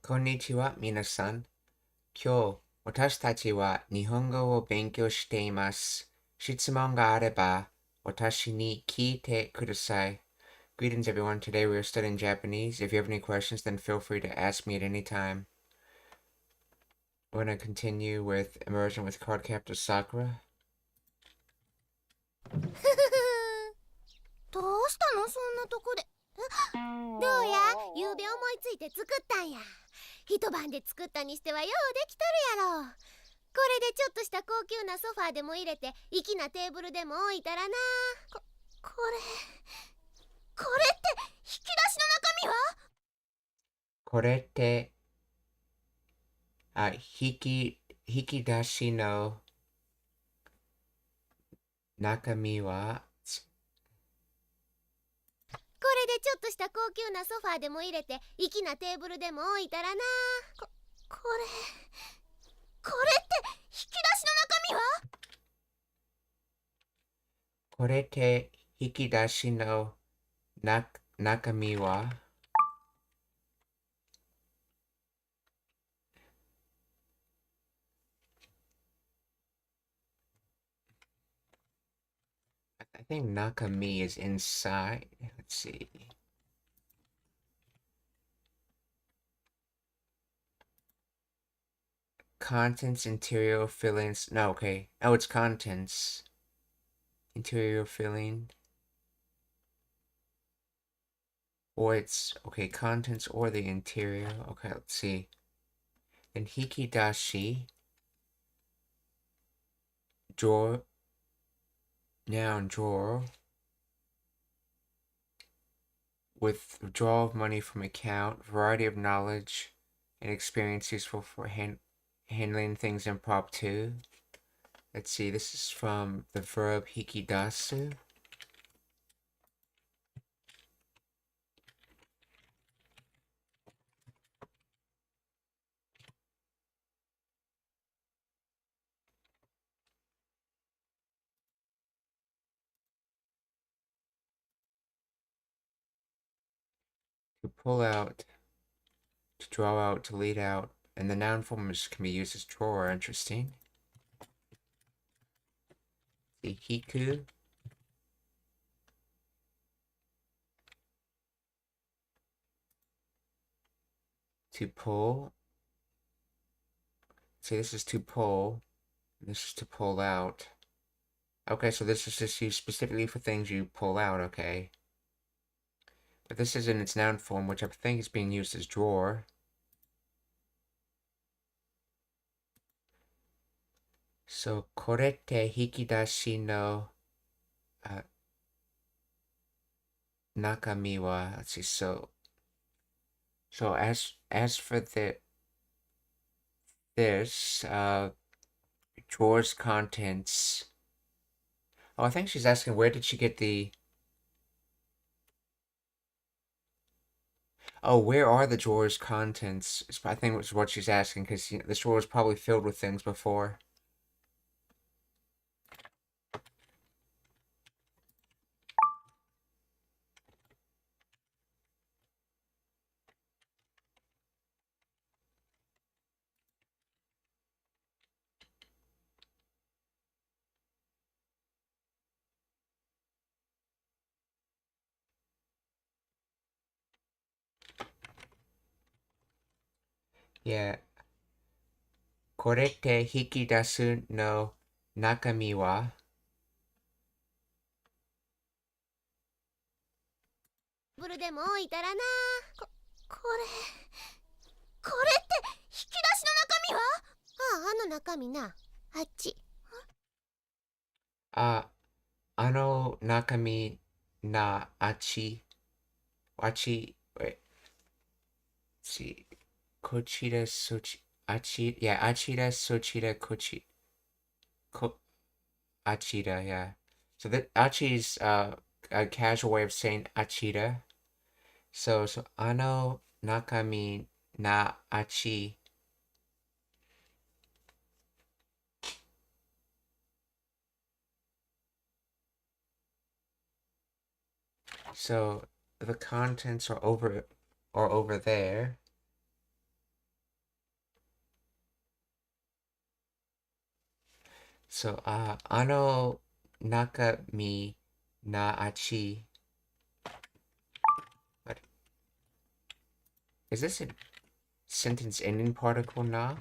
こんにちは、皆さん。今日、私たちは日本語を勉強しています。質問があれば、私に聞いてください。Greetings, everyone. Today we are studying Japanese. If you have any questions, then feel free to ask me at any time. We're going to continue with Immersion with Card Captor Sakura. どうしたのそんなとこで。どうやゆうべ思いついて作ったんや。一晩で作ったにしてはようできとるやろ。これでちょっとした高級なソファーでも入れて粋なテーブルでも置いたらな。これって引き出しの中身は？これって、引き出しの中身は、これでちょっとした高級なソファーでも入れて粋なテーブルでも置いたらな。これって引き出しの中身は？これって引き出しの中身は、I think Nakami is inside. Let's see. Contents, interior, fillings. No, okay. Oh, it's contents. Interior filling. Or it's, okay, contents or the interior. Okay, let's see. Then Hikidashi. Drawer. Noun, drawer. With withdrawal of money from account. Variety of knowledge and experience useful for handling things impromptu. Let's see, this is from the verb hikidasu. To pull out, to draw out, to lead out, and the noun form can be used as drawer. Interesting. The hiku. To pull. See, this is to pull. And this is to pull out. Okay, so this is just used specifically for things you pull out, okay. But this is in its noun form, which I think is being used as drawer. So, korete hikidashi no nakami wa. Let's see, so as for this drawer's contents. Oh, I think she's asking where did she get the. Oh, where are the drawer's contents? I think it's what she's asking because this drawer was probably filled with things before. Yeah. これって引き出すの中身はブルでも置いたらな。これって引き出しの中身は？あの中身な。あっち。あの中身なあちwait, see, こちらそちあち yeah あちらそちらこちこ achira, yeah. So that achi is a casual way of saying achira. So ano nakami na achi. So the contents are over there. So, nakami na achi. What? Is this a sentence ending particle na?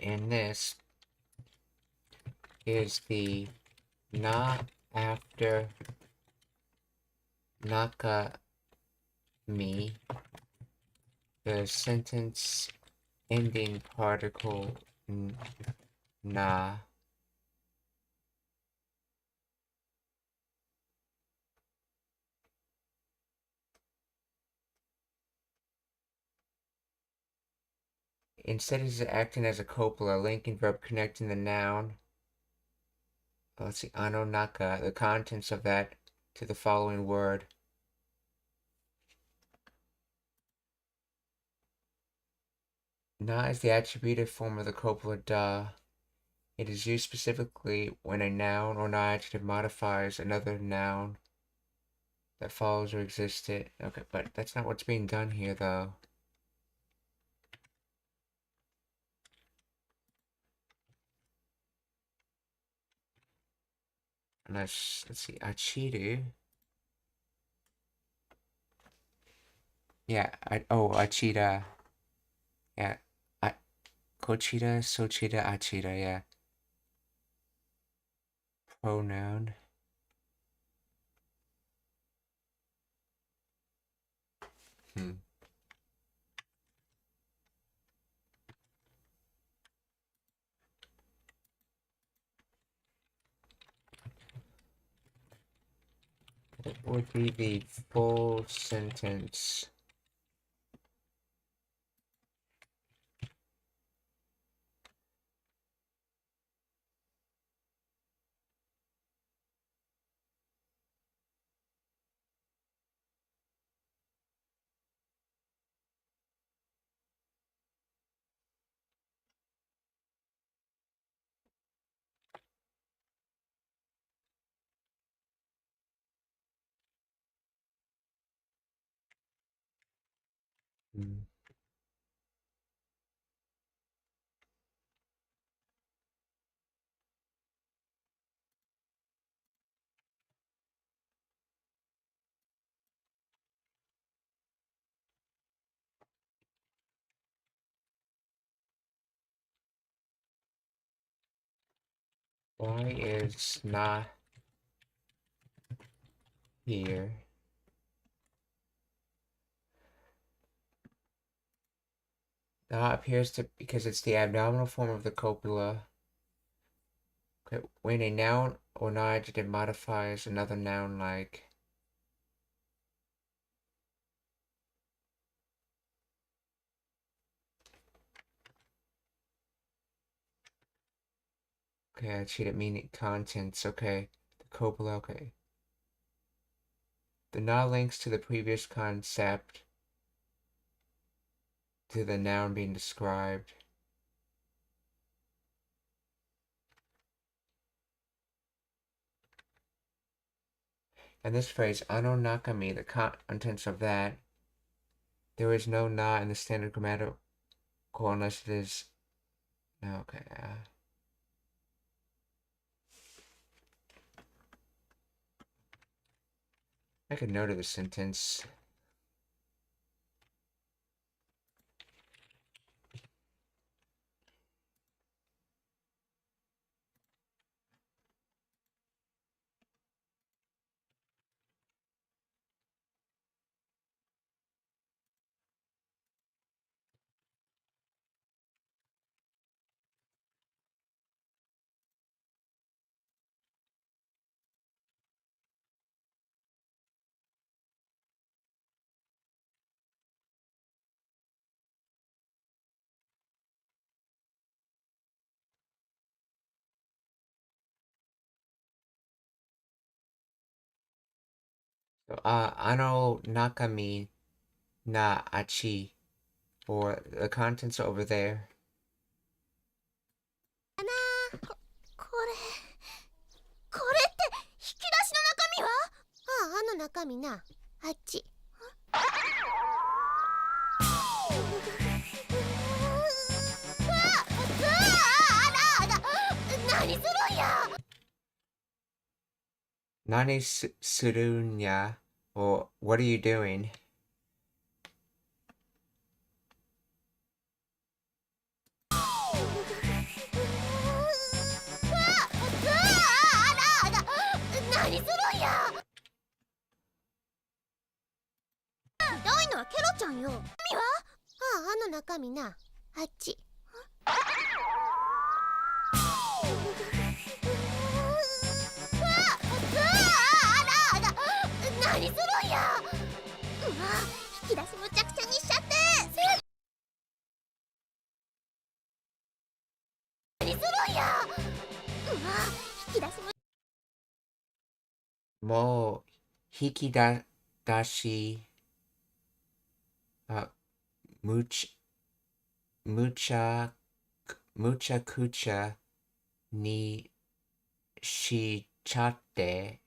And this is the na after nakami, the sentence ending particle na. Instead, it's acting as a copula, linking verb connecting the noun. Let's see, anonaka, the contents of that to the following word. Na is the attributive form of the copula da. It is used specifically when a noun or non-adjective modifies another noun that follows or existed. Okay, but that's not what's being done here, though. Unless, let's see, achiru. Yeah, achira. Yeah, kochira, sochira, achira, yeah. Pronoun. What would be the full sentence? Why is not here? Na appears to because it's the abdominal form of the copula. Okay, when a noun or non-adjective modifies another noun like okay, I cheated meaning contents, okay. The copula, okay. The na links to the previous concept to the noun being described. And this phrase, ano nakami, the contents of that, there is no na in the standard grammatical unless it is. Okay. I could note of the sentence. So, ano nakami na achi, or the contents over there. これって引き出しの中身は？あの中身な、あっち。何するんや or what are you doing? 何するんや。ひどいのはケロちゃんよ。中身は？あの中身な、あっち。何するんや。引き出しむちゃくちゃにしちゃって。何するんや。引き出しもう引き出しむちゃくちゃにしちゃって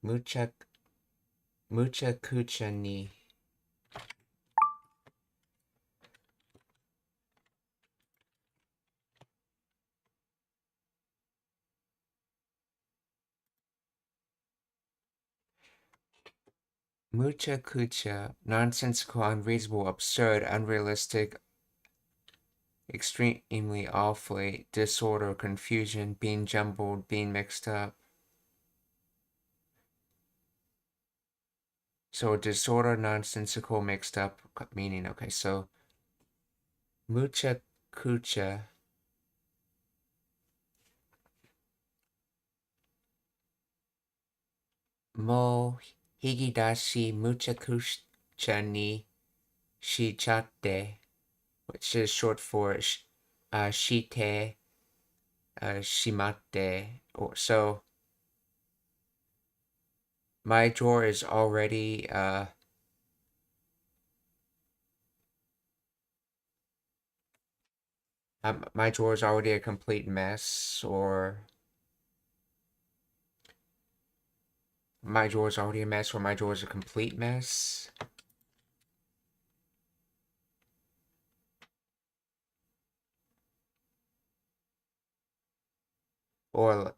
むちゃくちゃにむちゃくちゃ nonsensical, unreasonable, absurd, unrealistic, extremely awfully, disorder, confusion, being jumbled, being mixed up. So disorder, nonsensical, mixed up, meaning, okay, so mucha kucha mo higidashi mucha kucha ni shichate, which is short for shite, shimate, or so my drawer is already my drawer is already a complete mess, or my drawer is already a mess, or my drawer is a complete mess. Or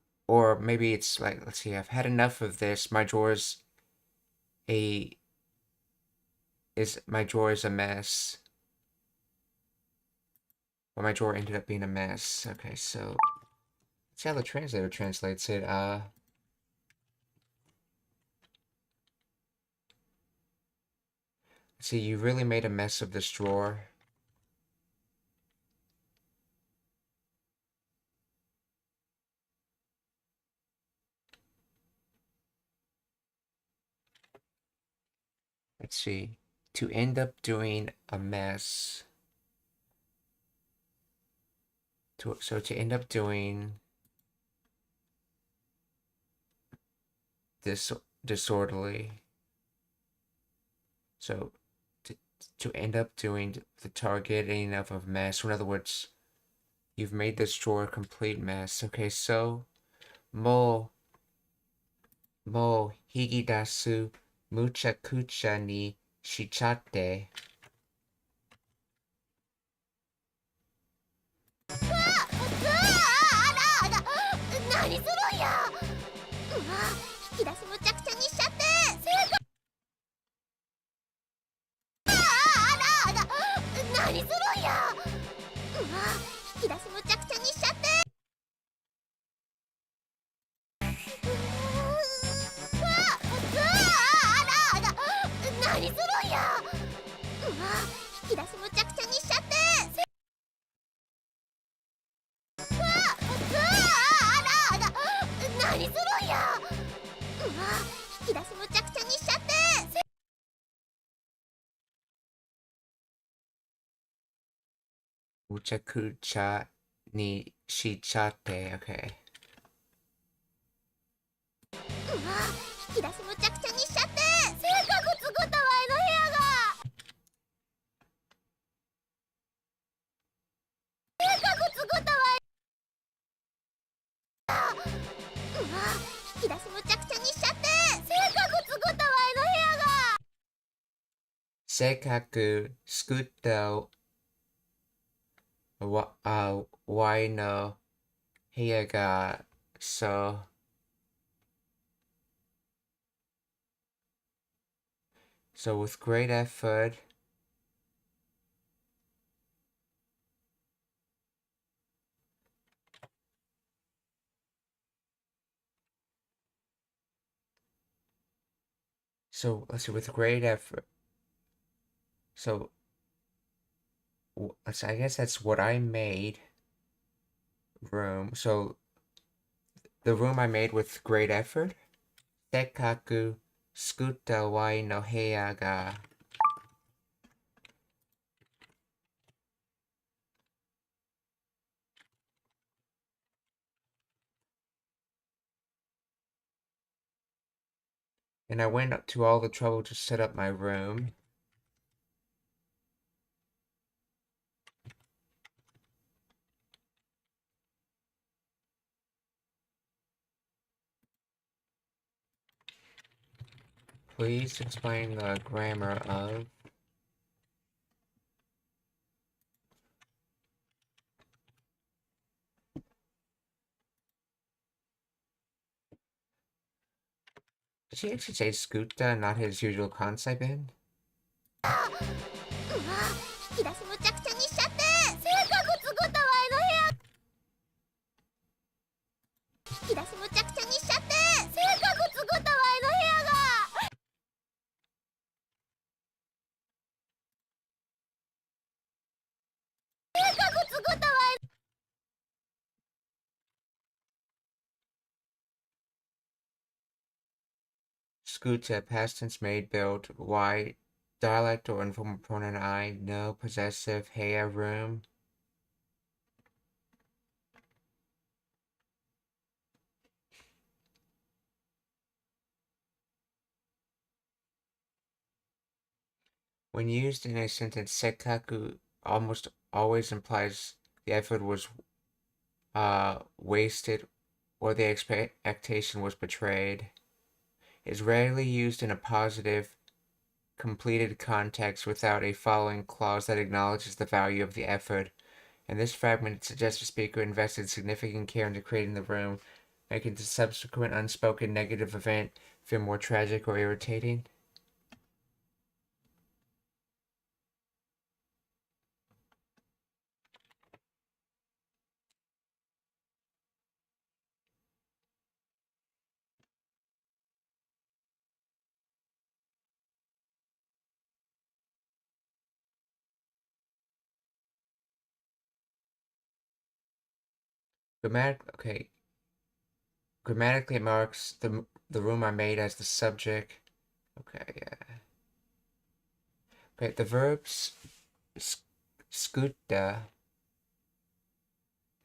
maybe it's like, let's see, I've had enough of this. My drawer is a mess. Or my drawer ended up being a mess. Okay, so let's see how the translator translates it. See, you really made a mess of this drawer. Let's see. To end up doing a mess. So to end up doing this disorderly. So to end up doing the targeting of a mess. So in other words, you've made this drawer a complete mess. Okay, so mo higidasu muchakucha ni shichate. 何するんや。引き出しむちゃくちゃにしちゃって。何するんや。引き出しむちゃくちゃにしちゃって。何するんや。引き出しむちゃくちゃにしちゃって。何するんや。引き出しむちゃくちゃにしちゃって。むちゃくちゃにしちゃって、OK。引き出しむちゃくちゃにしちゃって。せっかく作ったわいの部屋が。せっかく作ったわい。引き出しむちゃくちゃにしちゃって。せっかく作ったわいの部屋が。せっかく作ったわいの heya ga so with great effort, so let's see, with great effort, so let's see, I guess that's what I made room. So the room I made with great effort. Sekkaku skutta wai no heya ga. And I went up to all the trouble to set up my room. Please explain the grammar of Did he actually say skutta, not his usual kansai bend? うわ、引き出しむちゃくちゃにしちゃって、せっかく作ったわいの部屋。引き出しむちゃくちゃにしちゃって、せっかく作ったわいの部屋が。せっかく作ったわい。Skutta, past tense made, built, why, dialect or informal pronoun I, no, possessive, heya, room. When used in a sentence, sekkaku almost always implies the effort was wasted or the expectation was betrayed. It is rarely used in a positive, completed context without a following clause that acknowledges the value of the effort. In this fragment, it suggests the speaker invested significant care into creating the room, making the subsequent unspoken negative event feel more tragic or irritating. Grammatically, it marks the room I made as the subject. Okay, yeah. Okay, the verbs skutta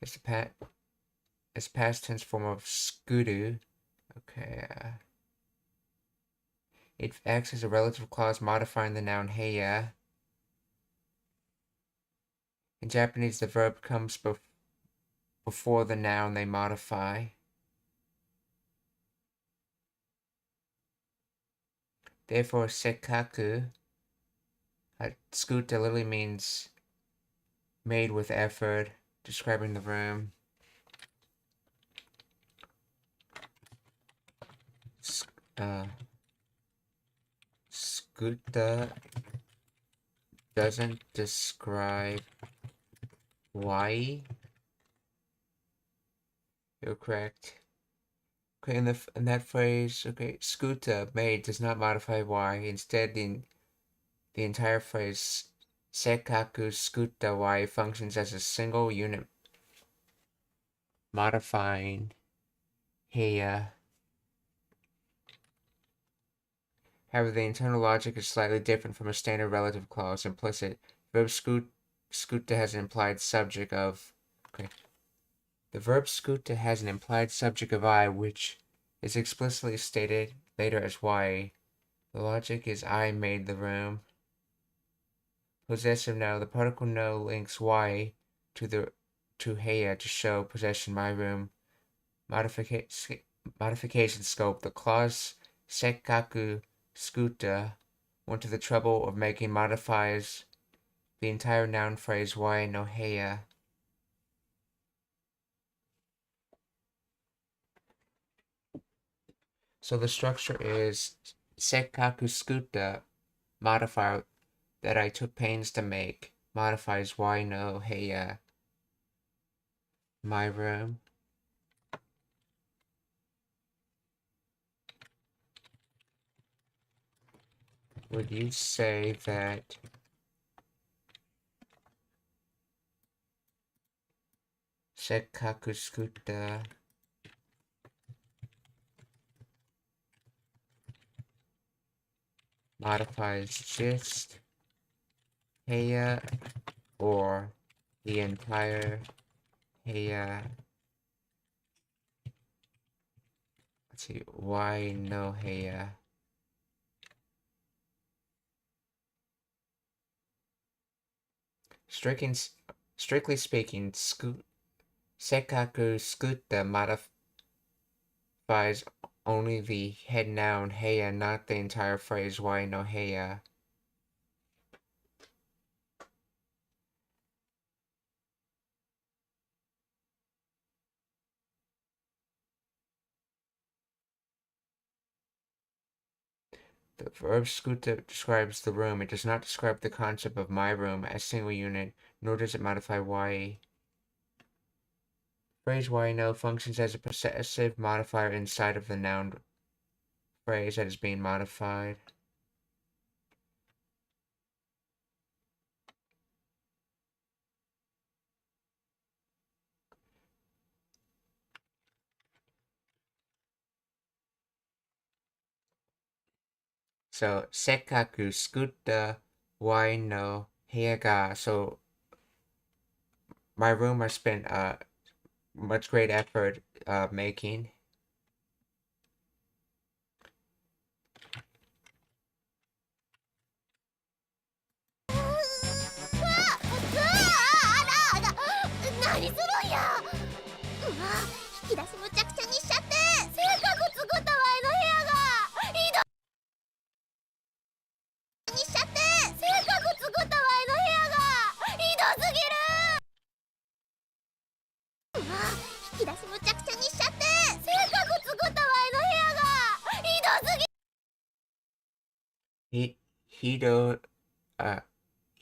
is the past tense form of skudu. Okay, it acts as a relative clause modifying the noun heya. In Japanese, the verb comes before the noun they modify. Therefore, sekkaku, skutta literally means made with effort, describing the room. Skutta doesn't describe why. You're correct. Okay, in that phrase, okay, skutta, made, does not modify why. Instead, the entire phrase sekkaku skutta why functions as a single unit, modifying heya. However, the internal logic is slightly different from a standard relative clause implicit. Verb skutta has an implied subject of. Okay. The verb skutta has an implied subject of I, which is explicitly stated later as why. The logic is I made the room. Possessive no. The particle no links why to heya to show possession my room. Modification scope. The clause sekkaku skutta went to the trouble of making modifies the entire noun phrase why no heya. So the structure is sekkaku skutta modifier that I took pains to make modifies why no heya my room. Would you say that sekkaku skutta modifies just heya or the entire heya? Let's see, why no heya? Strictly speaking, sekkaku skutta modifies only the head noun heya, not the entire phrase why no heya. The verb skutta describes the room. It does not describe the concept of my room as single unit, nor does it modify why. Phrase why no functions as a possessive modifier inside of the noun phrase that is being modified. So, sekkaku skutta why no heya ga. So, my room I spent much great effort making.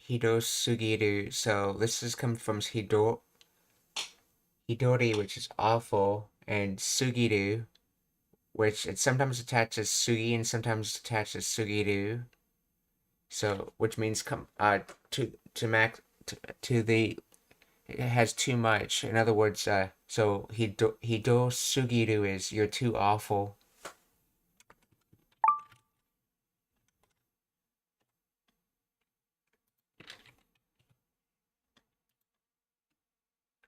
Hido Sugiru. So this is coming from Hidori, which is awful, and Sugiru, which it sometimes attaches Sugi and sometimes attaches Sugiru. So which means to the it has too much. In other words, so Hido Sugiru is you're too awful.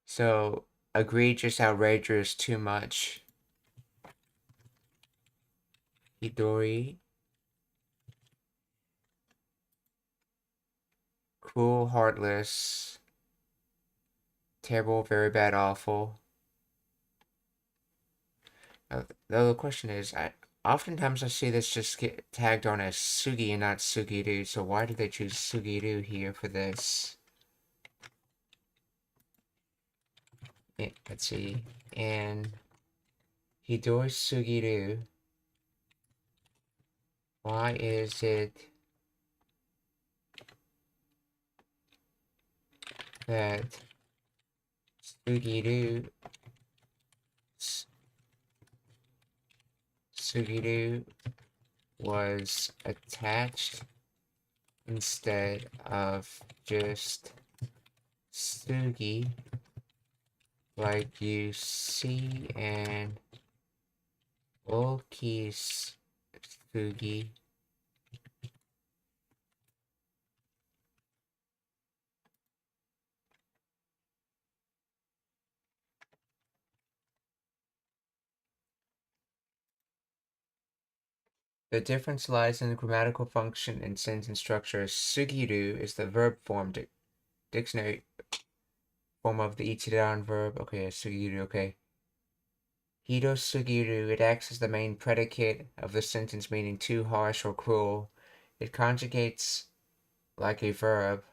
So egregious, outrageous, too much. Hidori. Cruel, heartless, terrible, very bad, awful. The question is, oftentimes I see this just get tagged on as Sugi and not Sugiru, so why did they choose Sugiru here for this? Let's see, and Hidori Sugiru, why is it that Sugiru was attached instead of just Sugi, like you see in Oki's Sugi. The difference lies in the grammatical function and sentence structure. Sugiru is the verb form, dictionary form of the ichidan verb. Okay, sugiru, okay. Hido sugiru, it acts as the main predicate of the sentence, meaning too harsh or cruel. It conjugates like a verb.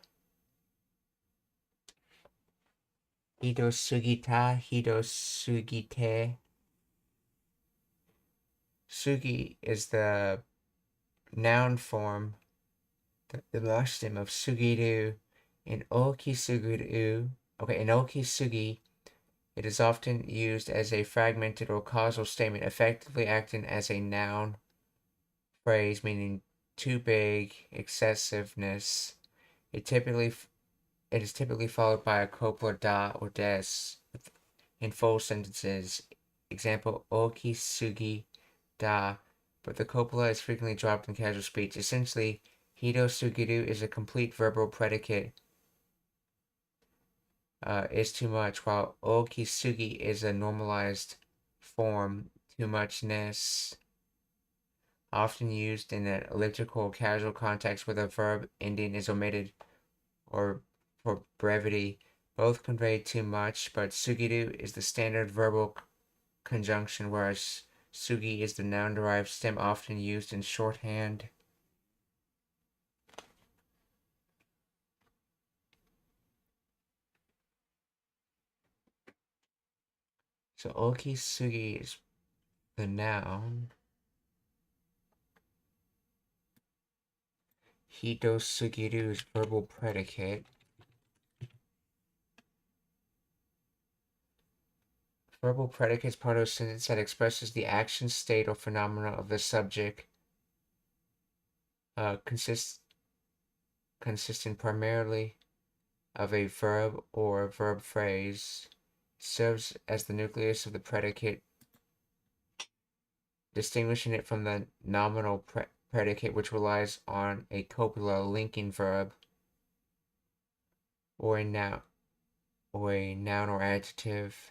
Hido sugita, hido sugite. Sugi is the noun form, the last stem of sugiru. In okisugiru, in okisugi, it is often used as a fragmented or causal statement, effectively acting as a noun phrase meaning too big, excessiveness. It is typically followed by a copula da or des in full sentences. Example, okisugi da, but the copula is frequently dropped in casual speech. Essentially, hido sugiru is a complete verbal predicate, is too much, while okisugi is a normalized form, too muchness, often used in an elliptical casual context where the verb ending is omitted or for brevity. Both convey too much, but sugiru is the standard verbal conjunction, whereas sugi is the noun-derived stem often used in shorthand. So okisugi is the noun. Hito sugiru is verbal predicate. Verbal predicate is part of a sentence that expresses the action, state, or phenomena of the subject, consisting primarily of a verb or verb phrase, serves as the nucleus of the predicate, distinguishing it from the nominal predicate, which relies on a copula linking verb or a noun or adjective.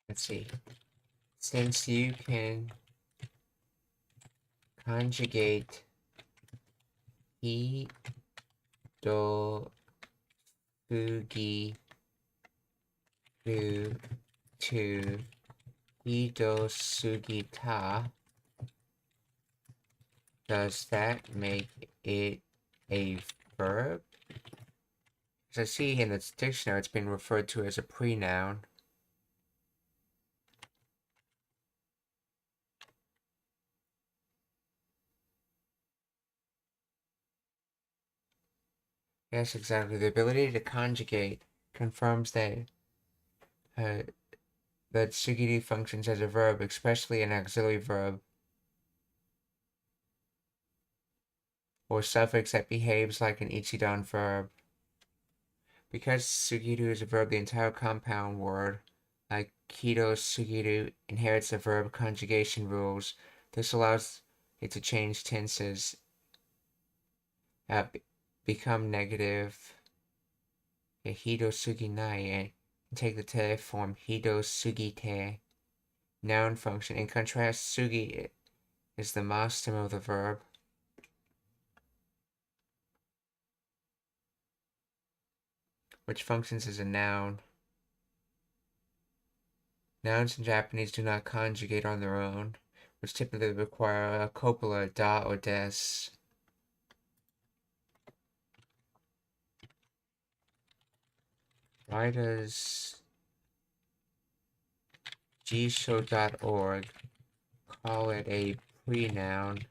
Let's see. Since you can conjugate he, do, fugi, fu to hido sugita, does that make it a verb? As I see in the dictionary, it's been referred to as a pre-noun. Yes, exactly. The ability to conjugate confirms that that sugiri functions as a verb, especially an auxiliary verb or suffix that behaves like an ichidan verb. Because sugiru is a verb, the entire compound word, like kido sugiru, inherits the verb conjugation rules. This allows it to change tenses, become negative, hido suginai, and take the te form hido sugite, noun function. In contrast, sugi is the ma stem of the verb. Which functions as a noun. Nouns in Japanese do not conjugate on their own, which typically require a copula, da or des. Why does gshow.org call it a pre-noun?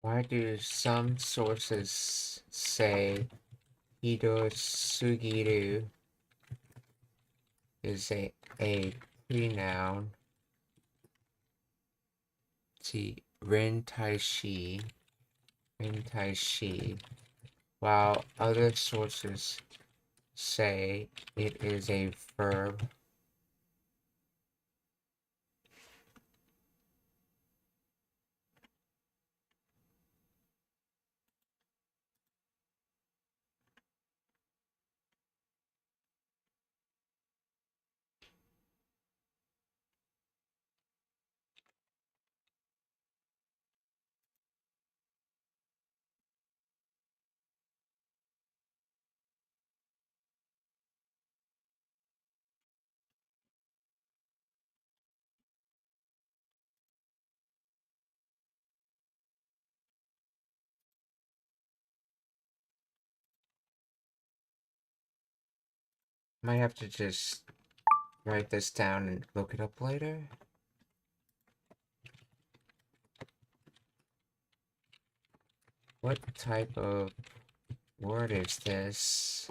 Why do some sources say Hidotsugiru is a pre-noun? See, Rin Tai Shi, while other sources say it is a verb? Might have to just write this down and look it up later. What type of word is this?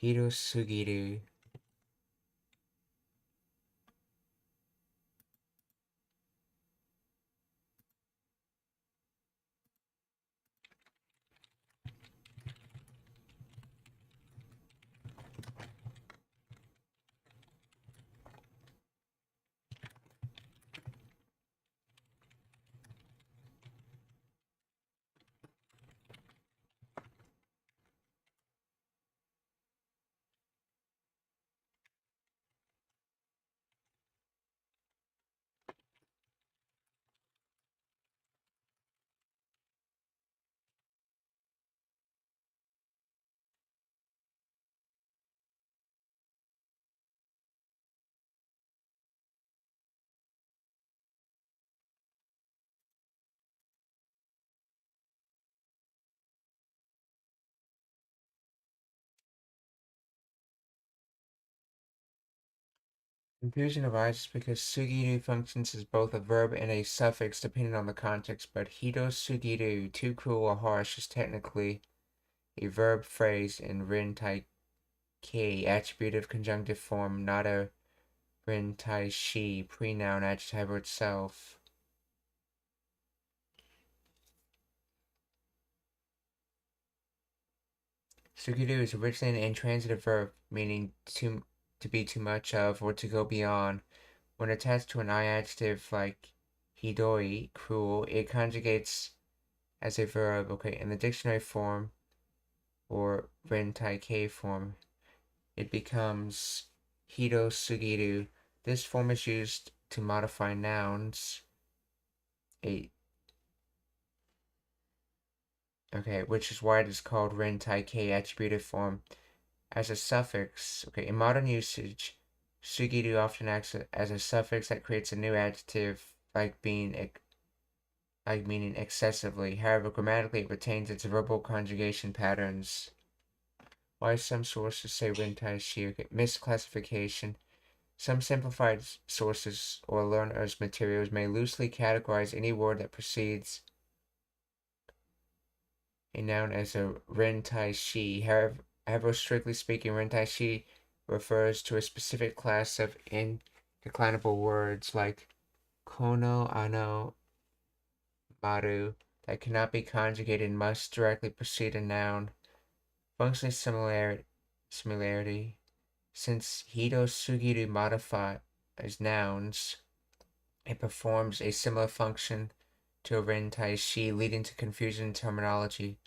Hirosugiru. Confusion arises because sugiru functions as both a verb and a suffix depending on the context, but hirosugiru, too cruel or harsh, is technically a verb phrase in rin tai ke, attributive conjunctive form, not a rin tai shi, pre-noun adjectival itself. Sugiru is originally an intransitive verb, meaning to be too much of or to go beyond. When attached to an I adjective like hidoi, cruel, it conjugates as a verb, okay, in the dictionary form or rin tai ke form. It becomes hido sugiru. This form is used to modify nouns. Which is why it is called rin tai ke attributive form. As a suffix, okay, in modern usage, sugiru often acts as a suffix that creates a new adjective, like meaning excessively. However, grammatically it retains its verbal conjugation patterns. Why some sources say rin tai shi? Okay, misclassification. Some simplified sources or learner's materials may loosely categorize any word that precedes a noun as a rin tai shi. However, strictly speaking, rin tai shi refers to a specific class of indeclinable words like kono, ano, maru that cannot be conjugated and must directly precede a noun. Functional similarity. Since hido sugiru modifies nouns, it performs a similar function to a rin tai shi, leading to confusion in terminology.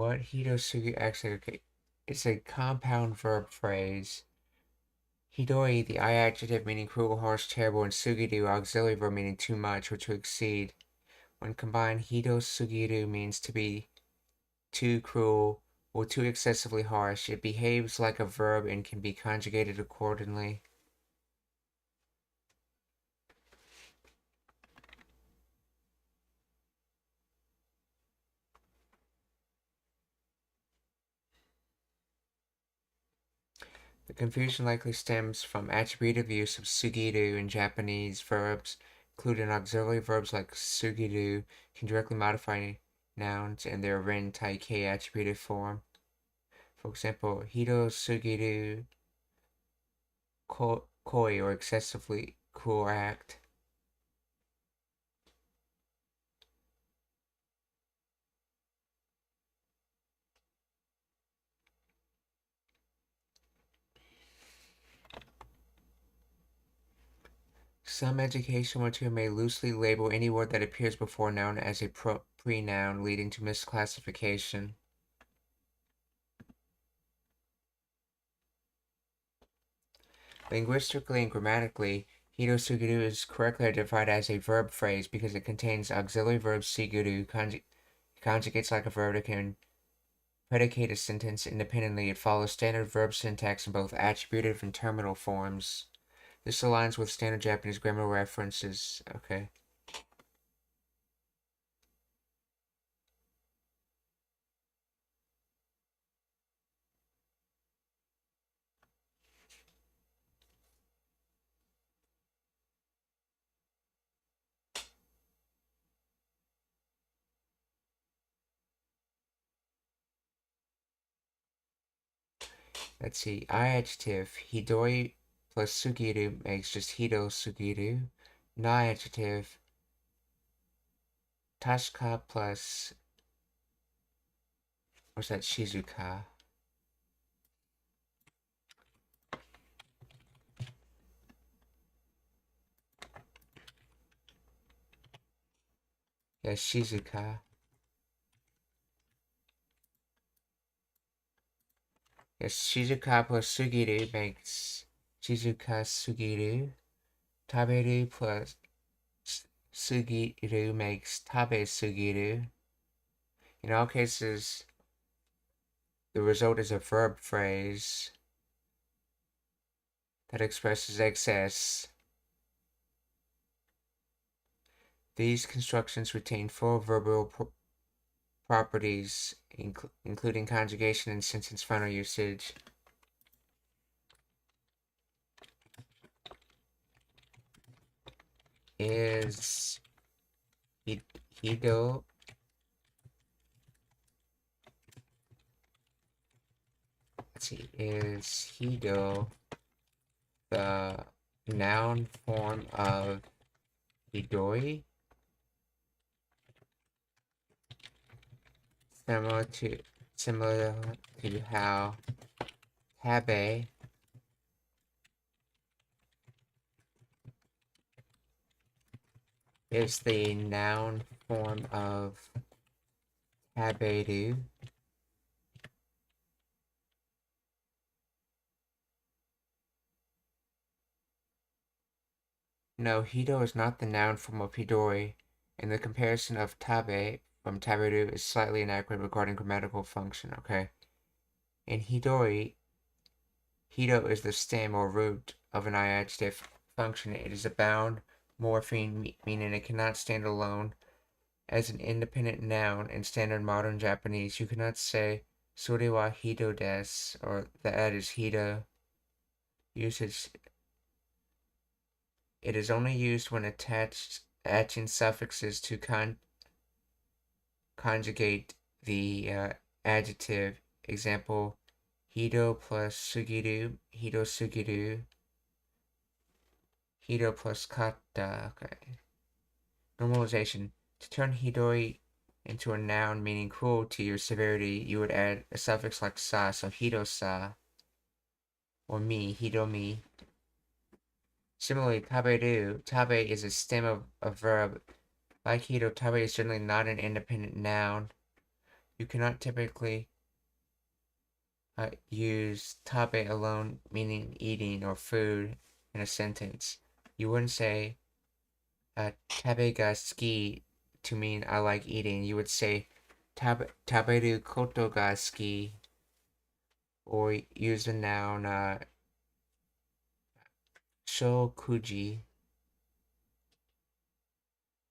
What Hidosugi actually, okay. It's a compound verb phrase. Hidoi, the I adjective meaning cruel, harsh, terrible, and sugiru, auxiliary verb meaning too much or to exceed. When combined, hidosugiru means to be too cruel or too excessively harsh. It behaves like a verb and can be conjugated accordingly. The confusion likely stems from attributive use of sugiru in Japanese verbs, including auxiliary verbs like sugiru can directly modify nouns in their ren taikei attributive form. For example, hido sugiru koi or excessively cruel act. Some educational material may loosely label any word that appears before a noun as a pre-noun, leading to misclassification. Linguistically and grammatically, hido-suguru is correctly identified as a verb phrase because it contains auxiliary verb suguru, conjugates like a verb that can predicate a sentence independently. It follows standard verb syntax in both attributive and terminal forms. This aligns with standard Japanese grammar references. Okay. Let's see. I adjective hidoi plus sugiru makes just hido sugiru. Na adjective tashika plus what's that shizuka? Yeah, shizuka. Yes, shizuka plus sugiru makes shizuka sugiru. Taberu plus sugiru makes tabe sugiru. In all cases, the result is a verb phrase that expresses excess. These constructions retain full verbal properties, including conjugation and sentence final usage. Is hido let's see, is hido the noun form of hidoi? Similar to how tabe is the noun form of taberu. No, hido is not the noun form of hidoi, and the comparison of tabe from taberu is slightly inaccurate regarding grammatical function, okay? In hidoi, hido is the stem or root of an adjective function. It is a bound morpheme, meaning it cannot stand alone as an independent noun in standard modern Japanese. You cannot say "sore wa hido desu" or "that is hido." Usage. It is only used when attaching suffixes to conjugate the adjective. Example: hido plus sugiru, hido sugiru. Hido plus kata. Okay. Normalization. To turn hidoi into a noun meaning cruelty or severity, you would add a suffix like sa, so hido-sa, or mi, hido-mi. Similarly, taberu. Tabe is a stem of a verb. Like hido, tabe is generally not an independent noun. You cannot typically use tabe alone, meaning eating or food, in a sentence. You wouldn't say tabe ga suki to mean I like eating. You would say taberu koto ga suki, or use the noun shokuji.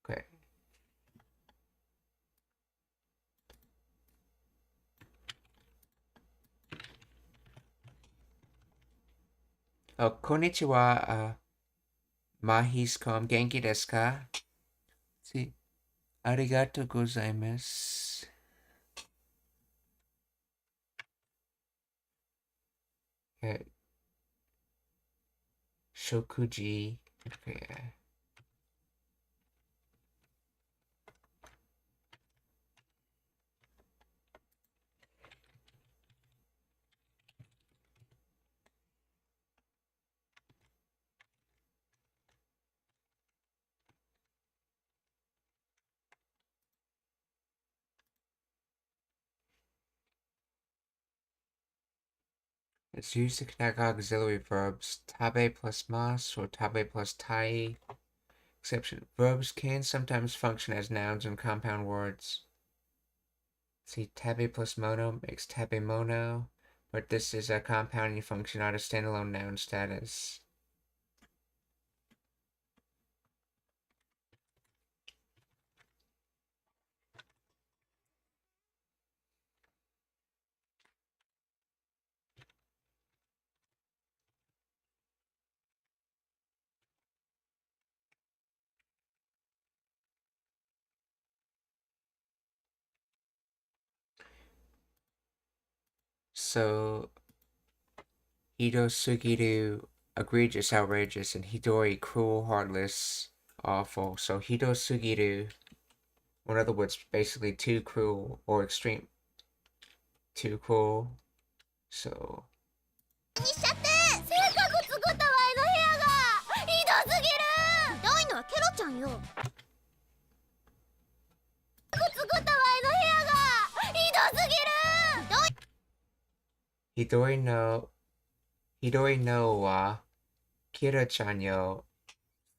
Okay. Oh, konnichiwa, Mahis-kom, genki desu ka? See, arigatou gozaimasu. Okay. Shokuji. Okay. It's used to connect auxiliary verbs, tabe plus mas or tabe plus tai. Exception: verbs can sometimes function as nouns in compound words. See, tabe plus mono makes tabe mono, but this is a compounding function, not a standalone noun status. So, Hidosugiru, egregious, outrageous, and Hidori, cruel, heartless, awful. So Hidosugiru, in other words, basically too cruel or extreme, too cruel. So にしちゃってせっかく作ったわいの部屋がひどすぎる。ひどいのはケロちゃんよ。作ったわいの部屋がひどすぎる。Hidori no wa Kira-chan yo.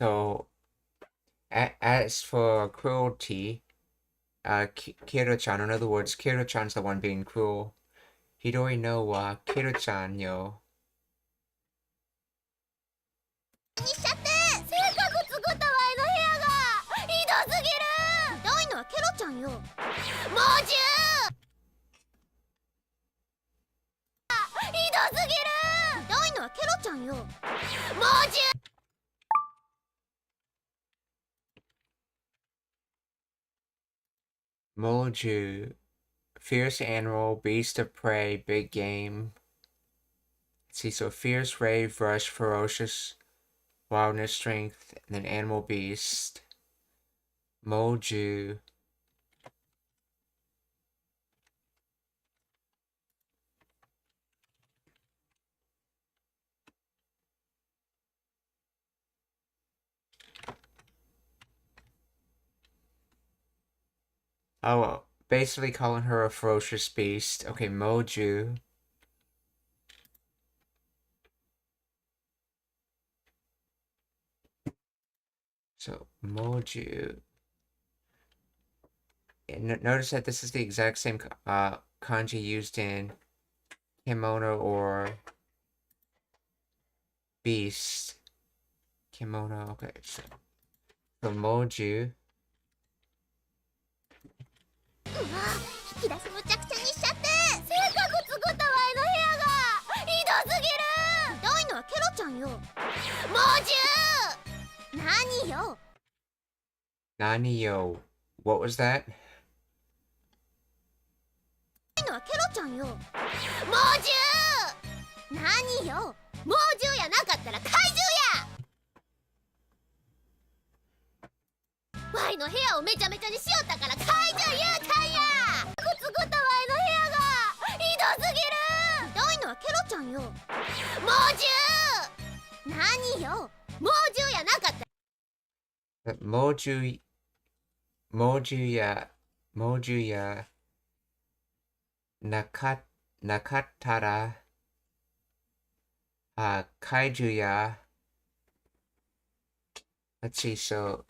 So as for cruelty, Kira-chan, in other words, Kira-chan's the one being cruel. Hidori no wa Kira-chan yo. にしちゃってせっかく作ったわいの部屋がひどすぎる。ひどいのはケロちゃんよ。もうじゅうひどすぎる。ひどいのはケロちゃんよ。もうじゅう Molju, fierce animal, beast of prey, big game. Let's see, so fierce, rave, rush, ferocious, wildness, strength, and then animal, beast. Molju. Oh, basically calling her a ferocious beast. Okay, Moju. So, Moju. And notice that this is the exact same kanji used in kimono or beast. Kimono, okay. So Moju. うわ引き出しむちゃくちゃにしちゃってせっかく作ったわいの部屋がひどすぎる。ひどいのはケロちゃんよ。もうじゅう何よ。 Nani yo. What was that? ひどいのはケロちゃんよ。もうじゅう何よ。猛獣やなかったら怪獣や。わいの部屋をめちゃめちゃにしよったから怪獣言うたんや。作ったわいの部屋がひどすぎる。ひどいのはケロちゃんよ。猛獣何よ。猛獣やなかったら Moju ya なか、なかったら、怪獣や、let's see, so,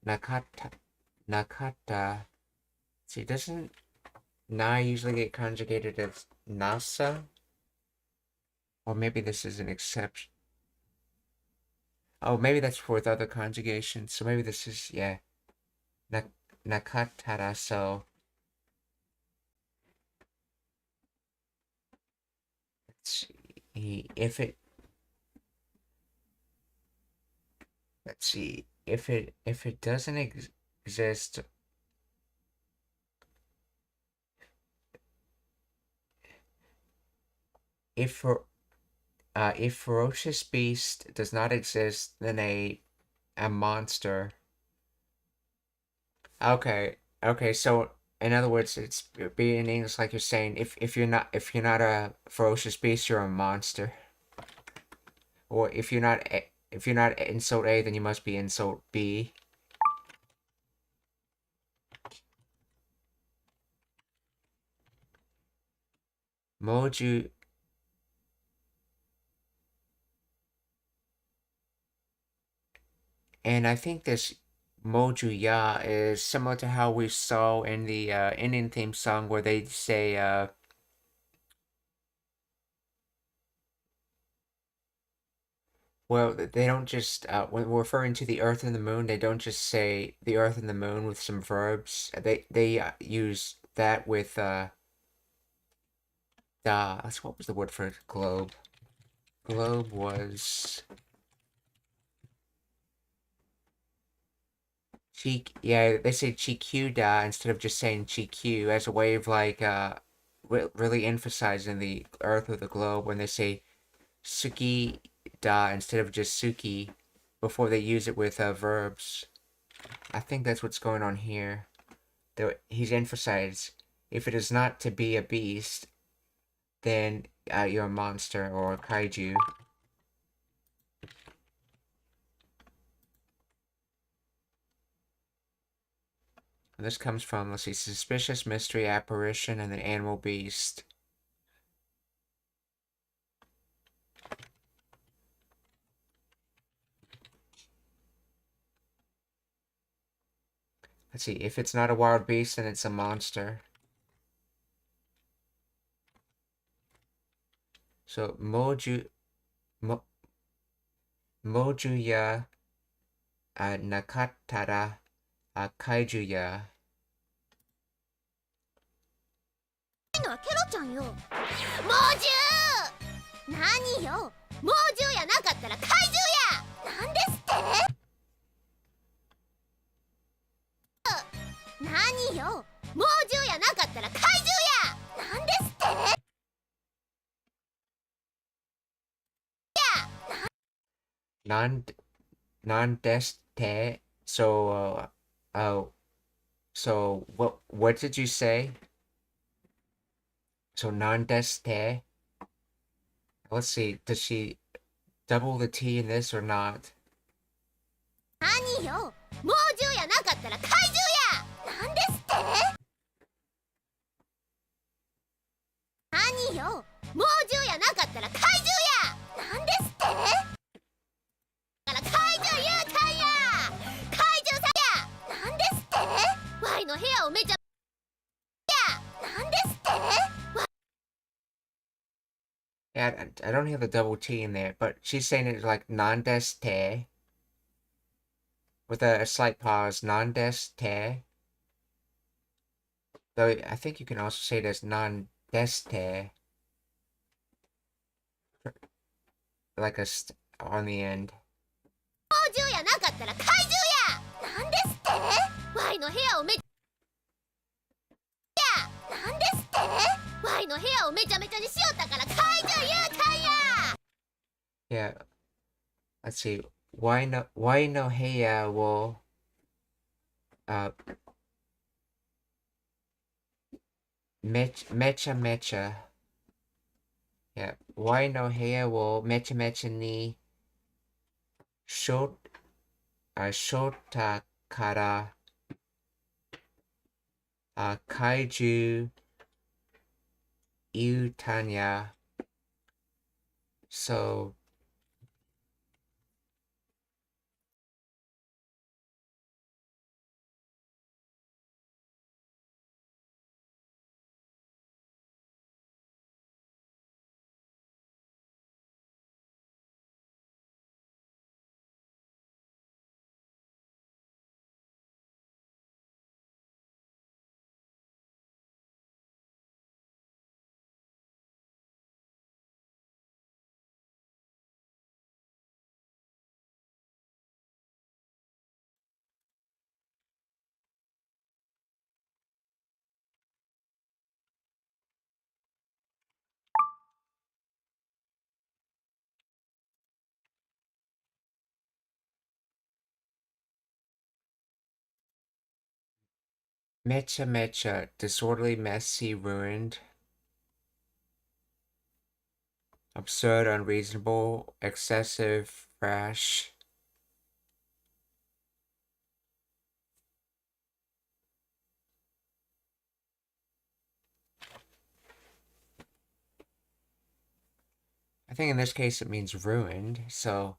なかった、なかった, see, doesn't na usually get conjugated as nasa? Or maybe this is an exception. Oh, maybe that's for with other conjugations. So maybe this is, yeah. Na, nakatara, so. Let's see. If it. Let's see. If it doesn't exist. If ferocious beast does not exist, then a monster. Okay. Okay, so in other words, it's be in English like you're saying, if you're not a ferocious beast, you're a monster. Or if you're not insult A, then you must be insult B. Moju. And I think this Moju Ya is similar to how we saw in the Indian theme song where they say well, they don't just when referring to the earth and the moon, they don't just say the earth and the moon with some verbs. They use that with what was the word for globe? Globe was cheek. Yeah, they say chikuda instead of just saying chiku as a way of like really emphasizing the earth or the globe when they say suki da instead of just suki before they use it with verbs. I think that's what's going on here. Though he's emphasized if it is not to be a beast, then you're a monster or a kaiju. And this comes from, let's see, suspicious mystery apparition and then animal beast. Let's see, if it's not a wild beast, then it's a monster. So, moju ya nakattara kaiju ya. のはケロちゃんよ。猛獣何よ、猛獣やなかったら怪獣や。なんですって何よ、猛獣やなかったら怪獣や。なんですってNon deste. So so what did you say? So non deste. Let's see, does she double the T in this or not? 何よ、猛獣やなかったら怪獣や。なんですって何よ、猛獣やなかったら怪獣や。なんですってだから怪獣言うたんや。怪獣さや。なんですってワイの部屋をめちゃや。なんですって Yeah, I don't hear the double T in there, but she's saying it like non deste with a slight pause, non deste. Though I think you can also say it as non deste, like on the end. 猛獣やなかったら怪獣や。なんですってワイの部屋をめちゃなんですってワイの部屋をめちゃめちゃにしよったから怪獣言うたんや。 Yeah, let's see. Why no heya will mecha mecha. Yeah, why no heya will mecha mecha ni shota kara kaiju Tanya. So mecha, disorderly, messy, ruined, absurd, unreasonable, excessive, rash. I think in this case it means ruined. So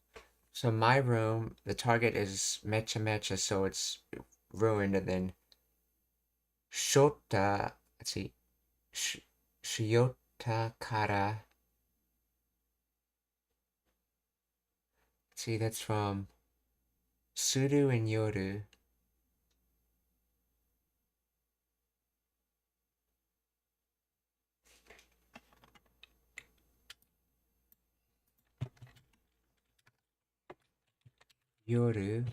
my room, the target is mecha, so it's ruined, and then shota, let's see, shiota kara. See, that's from Suru and Yoru. Yoru.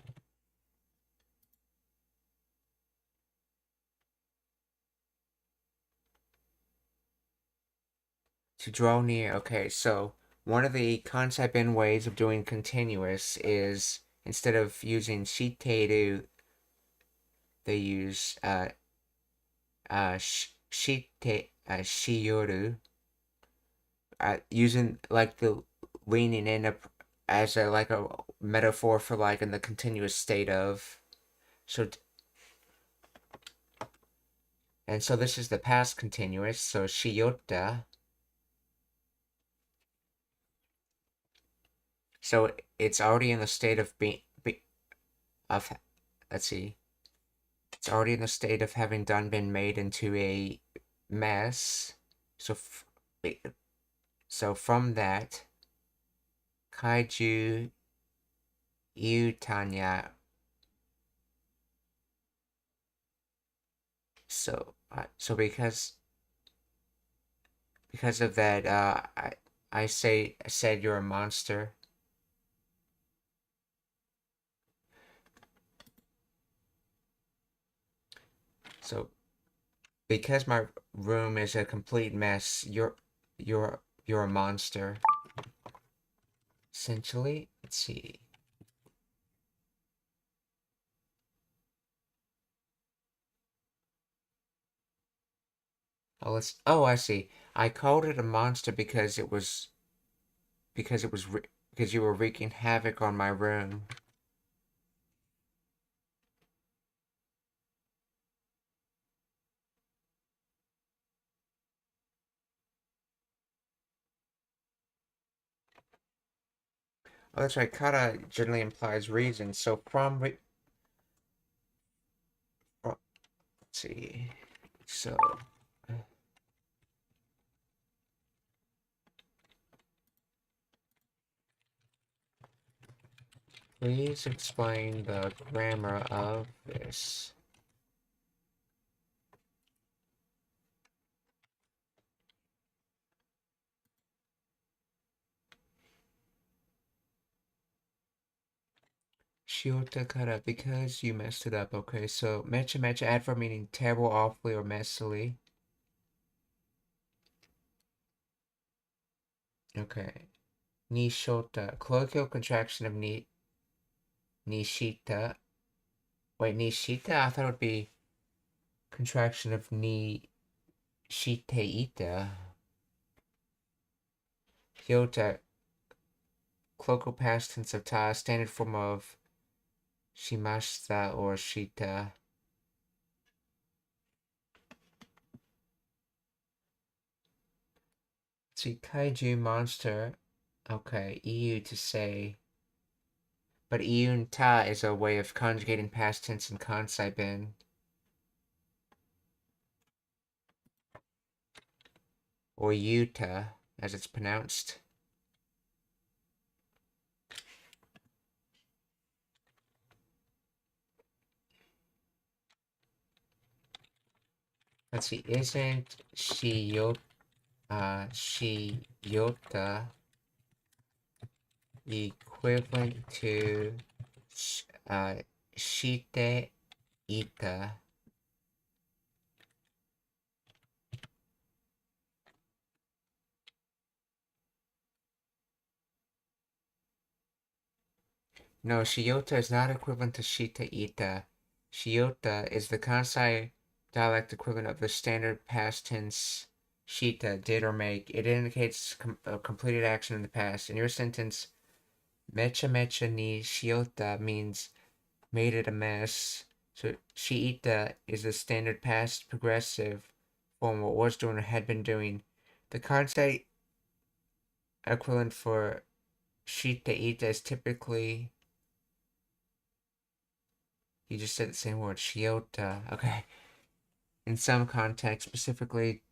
To draw near. Okay, so one of the concept and ways of doing continuous is instead of using shiteru, they use shiyoru. Using like the leaning in as a like a metaphor for like in the continuous state of. And so this is the past continuous. So shiyota. So it's already in the state of of let's see. It's already in the state of having been made into a mess. So from that, kaiju Tanya. So because of that, I said you're a monster. So because my room is a complete mess, you're a monster. Essentially, let's see. I see. I called it a monster because because you were wreaking havoc on my room. Oh, that's right. Kata generally implies reason. So let's see. So please explain the grammar of this. Shiota kara, because you messed it up. Okay, so mecha, adverb meaning terrible, awfully, or messily. Okay. Nishota, colloquial contraction of nishita. Wait, nishita? I thought it would be contraction of shiteita. Hyota, colloquial past tense of ta, standard form of shimashita or shita. see, kaiju monster. Okay, iu to say. But iun ta is a way of conjugating past tense in kansai ben. Or yuta, as it's pronounced. Let's see, isn't shiyota equivalent to shite ita? No, shiyota is not equivalent to shite ita. Shiyota is the Kansai dialect equivalent of the standard past tense shita, did or make. It indicates a completed action in the past. In your sentence, mecha mecha ni shiyota means made it a mess. So shiita is the standard past progressive form, what was doing or had been doing. The Kansai equivalent for shita ita is typically... You just said the same word, shiota. Okay. In some contexts, specifically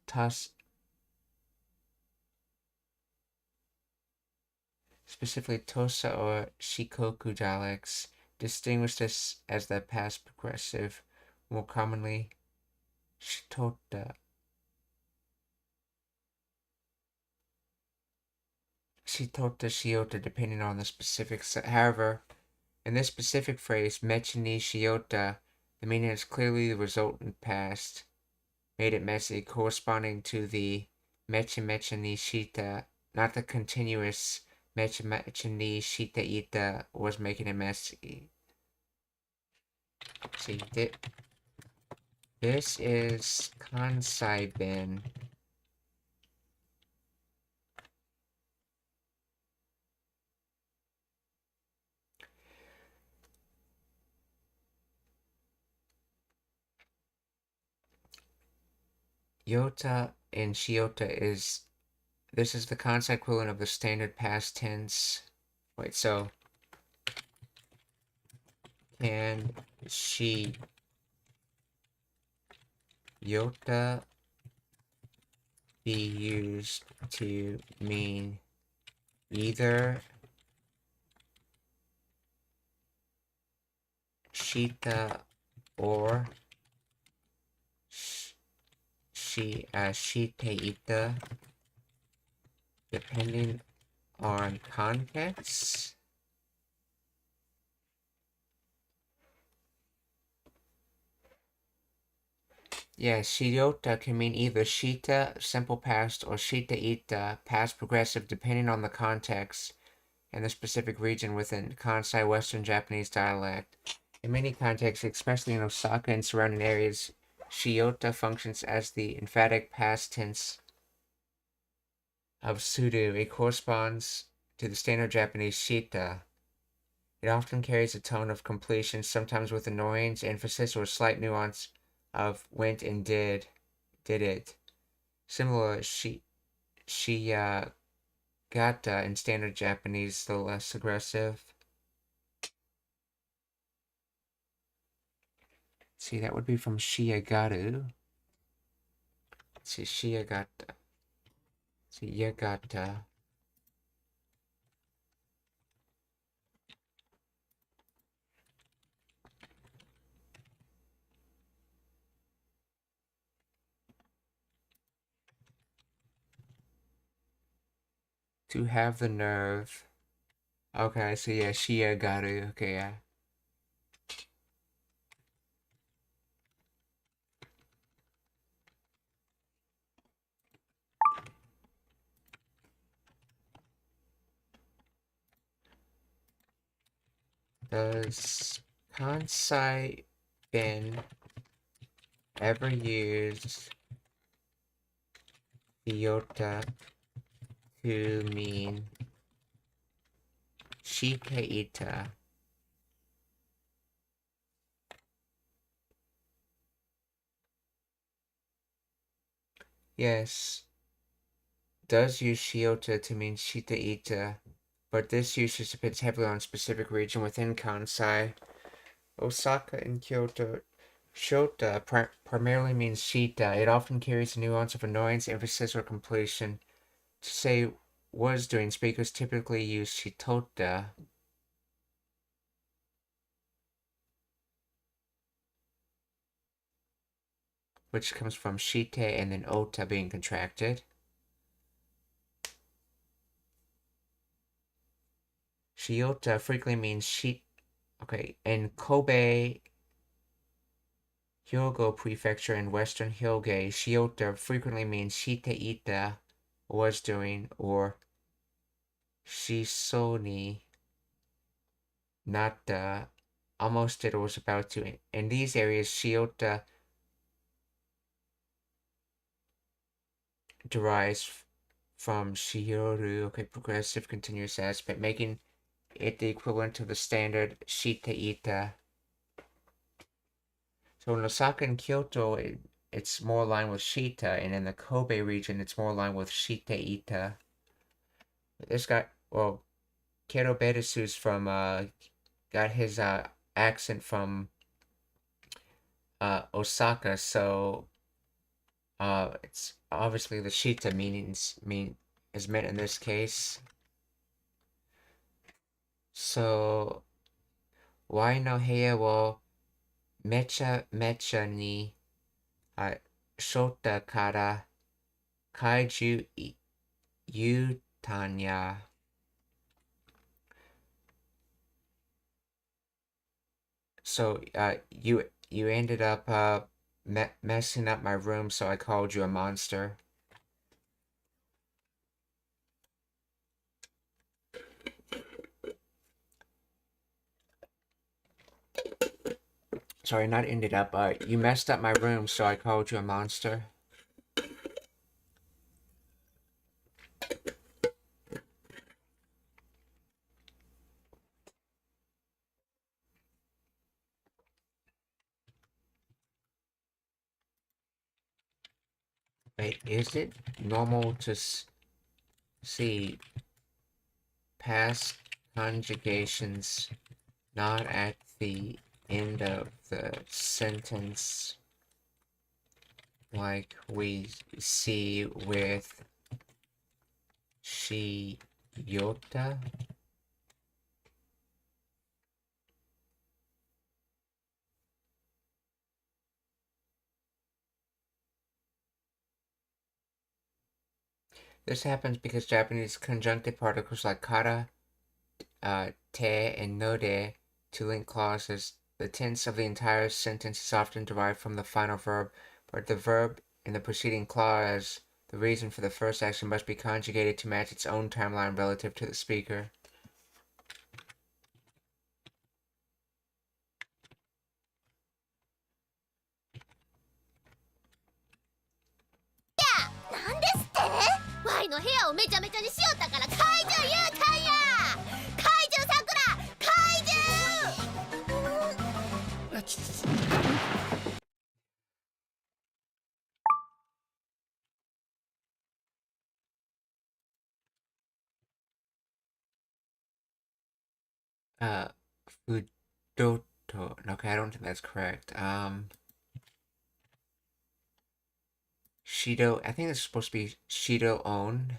tosa or shikoku dialects, distinguish this as the past progressive, more commonly shitota. Shitota, shiota, depending on the specifics. However, in this specific phrase, mechi ni shiota, the meaning is clearly the resultant past, made it messy, corresponding to the mechi mechi ni shita, not the continuous mechi mechi ni shita ita was making it messy. See, this is Kansai Ben. Yota and shiota is... This is the Kansai equivalent of the standard past tense. Wait, so... Can she yota be used to mean either shita or shite ita, depending on context? Yeah, shiota can mean either shita, simple past, or shita ita, past progressive, depending on the context and the specific region within Kansai Western Japanese dialect. In many contexts, especially in Osaka and surrounding areas, shiota functions as the emphatic past tense of sudo. It corresponds to the standard Japanese shita. It often carries a tone of completion, sometimes with annoyance, emphasis, or slight nuance of went and did it. Similar gata in standard Japanese, though less aggressive. See, that would be from shiagaru. See, shiagata. See, yagata. To have the nerve. Okay, so yeah, shiagaru. Okay, yeah. Does Kansai Ben ever use iota to mean shite ita? Yes. does use shiota to mean shita ita, but this usage depends heavily on specific region within Kansai. Osaka and Kyoto, shota primarily means shita. It often carries a nuance of annoyance, emphasis, or completion. To say was doing, speakers typically use shitota. Which comes from shite and then ota being contracted. Shiota frequently means sheet. Okay, in Kobe, Hyogo Prefecture in western Hyoge, shiota frequently means shite ita, was doing, or shisoni nata, almost did or was about to. In these areas, shiota derives from shioru, okay, progressive continuous aspect, making it the equivalent to the standard shite ita. So in Osaka and Kyoto, it's more aligned with shita, and in the Kobe region, it's more aligned with shite ita. This guy, well, Keto Bedisu's from, got his accent from Osaka, so it's obviously the shita is meant in this case. So why no heya wo mecha mecha ni shota kara kaiju yutanya. So you ended up messing up my room, so I called you a monster. Sorry, not ended up. You messed up my room, so I called you a monster. Wait, is it normal to see past conjugations not at the end of the sentence like we see with shiyota? This happens because Japanese conjunctive particles like kara, te, and node to link clauses. The tense of the entire sentence is often derived from the final verb, but the verb in the preceding clause, the reason for the first action, must be conjugated to match its own timeline relative to the speaker. Yeah! なんですってワイの部屋をめちゃめちゃにしよったから怪獣言うたんや怪獣さくら怪Fudoto. Okay, I don't think that's correct. Shido. I think it's supposed to be Shido own.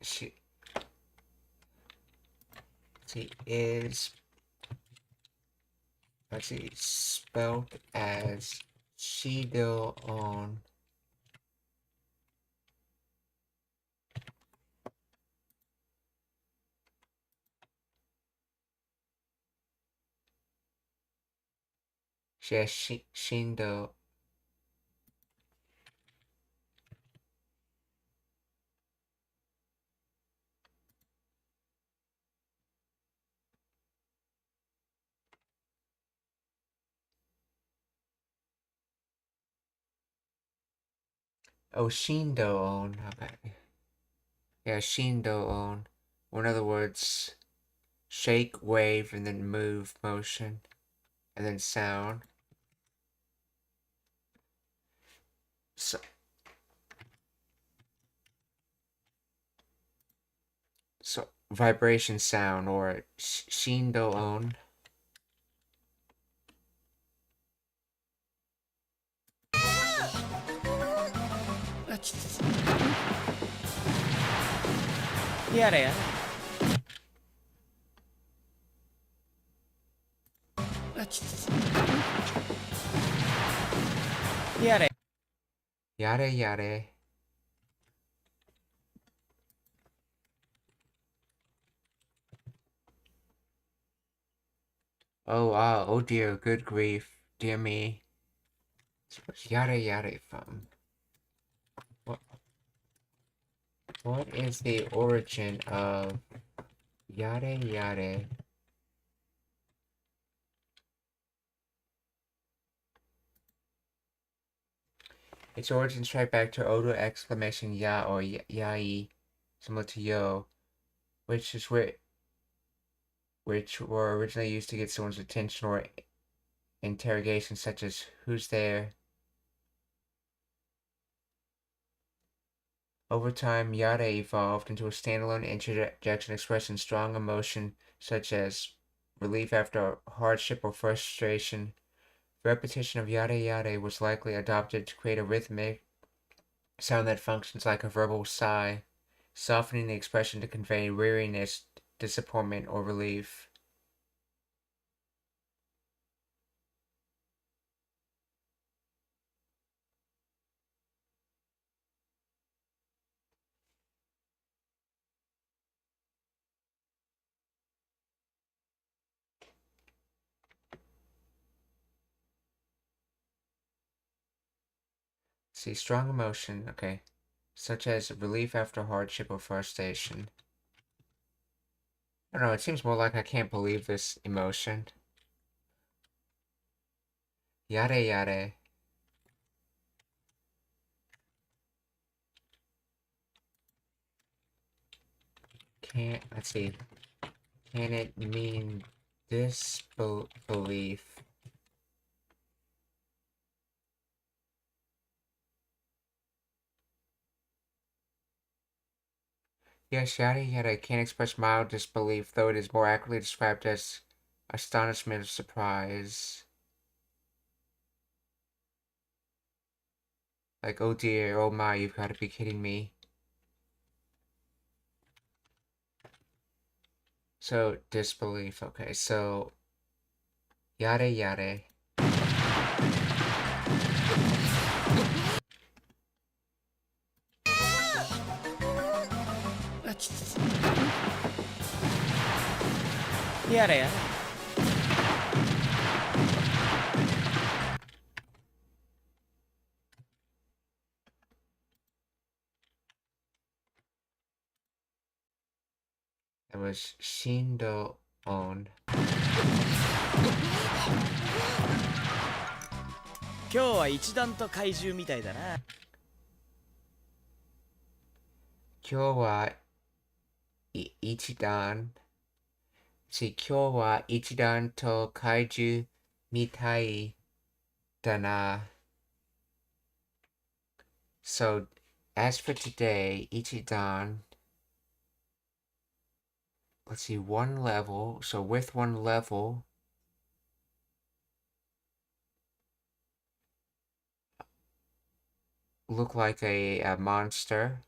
She. See, is. Let's see, spelled as Shido own. Yeah, Shindo. Oh, Shindo own. Okay. Yeah, shindo on. Or in other words, shake, wave, and then move motion. And then sound. So vibration sound or shindo on. Yeah. Yare yare. Oh dear, good grief, dear me. So what's yare yare from? What is the origin of yare yare? Its origins trace back to Odo exclamation ya or yai, similar to yo, which were originally used to get someone's attention or interrogation, such as "Who's there?" Over time, yare evolved into a standalone interjection expressing strong emotion such as relief after hardship or frustration. Repetition of yare yare was likely adopted to create a rhythmic sound that functions like a verbal sigh, softening the expression to convey weariness, disappointment, or relief. See, strong emotion, okay, such as relief after hardship or frustration. I don't know, it seems more like I can't believe this emotion. Yare yare. Let's see. Can it mean disbelief? Yes, yada yada can express mild disbelief, though it is more accurately described as astonishment or surprise. Like, oh dear, oh my, you've got to be kidding me. So, disbelief, okay, so, yada yada. Yeah. That was Shindo on. 今日は一段と怪獣みたいだな。今日は一段。See, 今日は一段と怪獣みたいだな. So, as for today, Ichidan, let's see, one level. So with one level, look like a monster.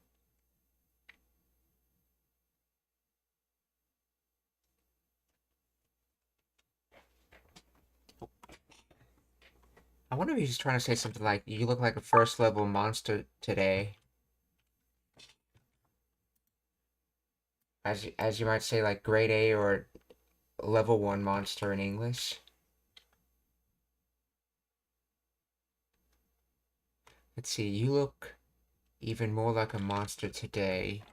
I wonder if he's trying to say something like, you look like a first level monster today. As you might say, like grade A or level 1 monster in English. Let's see, you look even more like a monster today.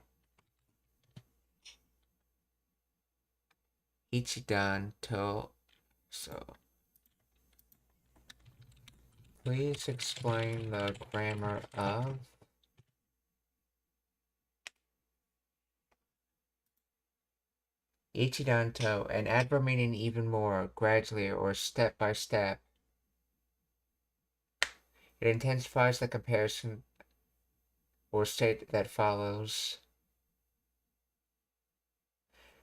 Ichidan to... So... Please explain the grammar of... Ichidanto, an adverb meaning even more, gradually, or step by step. It intensifies the comparison or state that follows.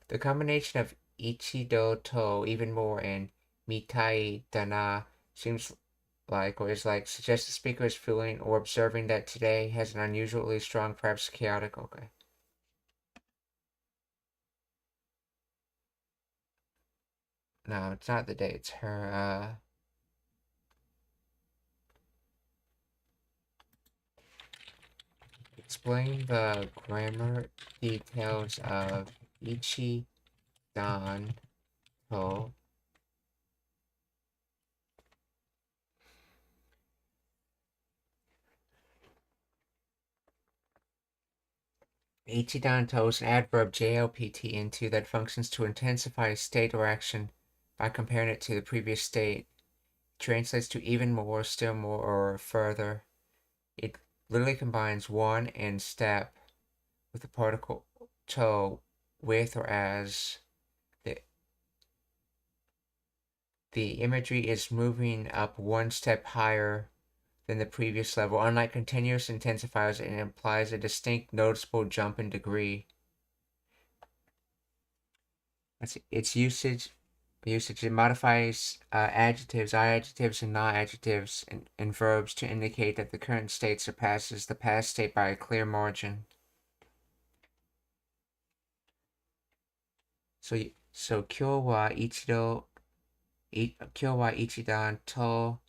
The combination of ichido to, even more, and mitai dana seems like, or is like, suggests the speaker is feeling or observing that today has an unusually strong, perhaps chaotic, okay. No, it's not the day, it's her, explain the grammar details of ichidan to. Ichidanto is an adverb JLPT that functions to intensify a state or action by comparing it to the previous state. It translates to even more, still more, or further. It literally combines one and step with the particle to, with or as. The imagery is moving up one step higher than the previous level. Unlike continuous intensifiers, it implies a distinct, noticeable jump in degree. Its usage it modifies adjectives, adjectives, and non-adjectives and verbs to indicate that the current state surpasses the past state by a clear margin. So 今日は一度今日は一段と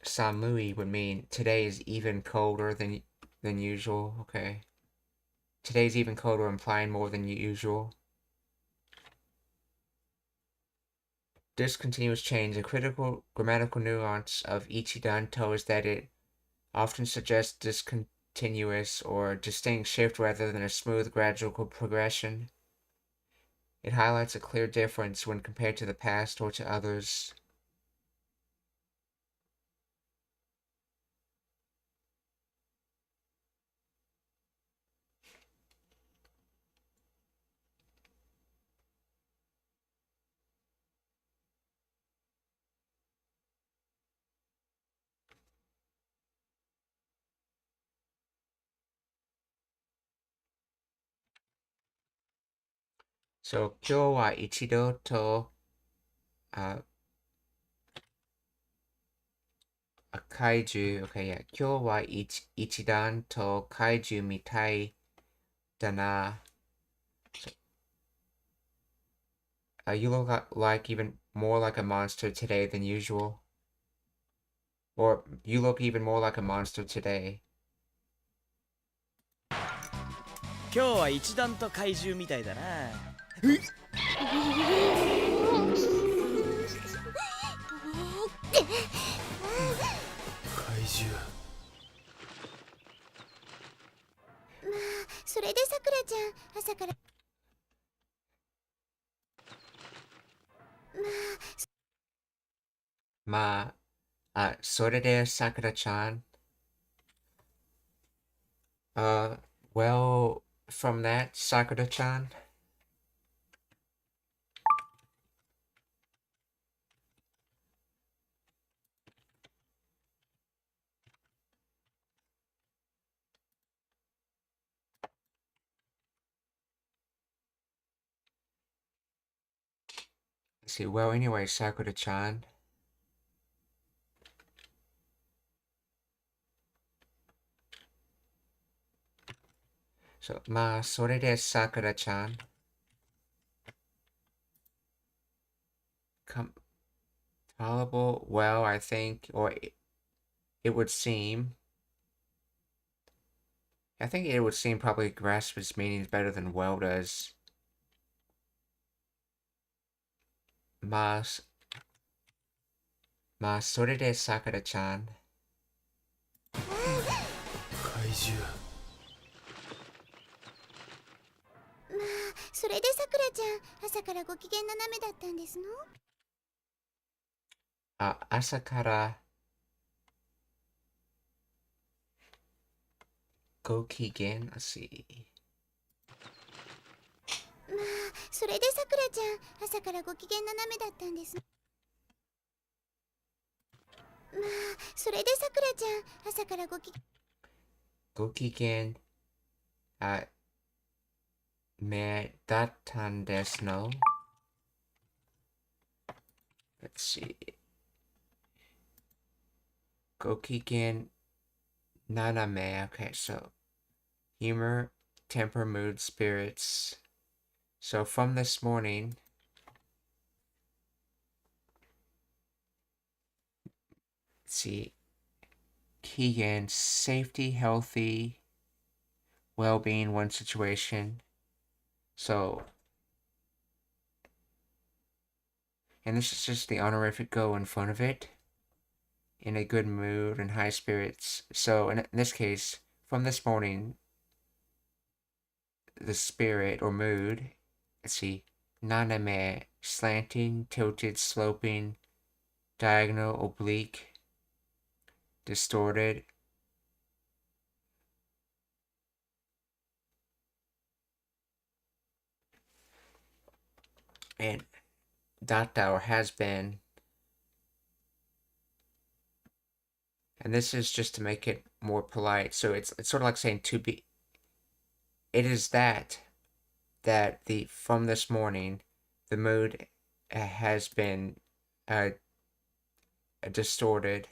寒い would mean today is even colder than usual. Okay. Today's even colder, implying more than usual. Discontinuous change. A critical grammatical nuance of ichidanto is that it often suggests discontinuous or distinct shift rather than a smooth gradual progression. It highlights a clear difference when compared to the past or to others. So 今日は一度と怪獣 okay, yeah. 今日は一段と怪獣みたいだな. You look like even more like a monster today than usual. Or you look even more like a monster today. 今日は一段と怪獣みたいだな。怪獣。まあそれでさくらちゃん朝からまあそれでさくらちゃん well, from that, Sakura-chan. Let's see, well, anyway, Sakura-chan. So, まあそれでSakura-chan. Tolerable, well, I think, or it would seem. I think it would seem probably grasp its meanings better than well does. まあそれでSakura-chan. 怪獣。まあそれでさくらちゃん朝からご機嫌斜めだったんですの？朝からご機嫌 let's see. まあそれでさくらちゃん朝からご機嫌斜めだったんです。まあそれでさくらちゃん朝からご機嫌めだったんですの let's see. ご機嫌斜め okay, so humor, temper, mood, spirits. So from this morning, let's see, Keegan, safety, healthy, well-being, one situation. So, and this is just the honorific go in front of it. In a good mood and high spirits. So in this case, from this morning, the spirit or mood, let's see, naname, slanting, tilted, sloping, diagonal, oblique, distorted. And datta or has been. And this is just to make it more polite. So it's sort of like saying to be. It is that the from this morning, the mood has been distorted.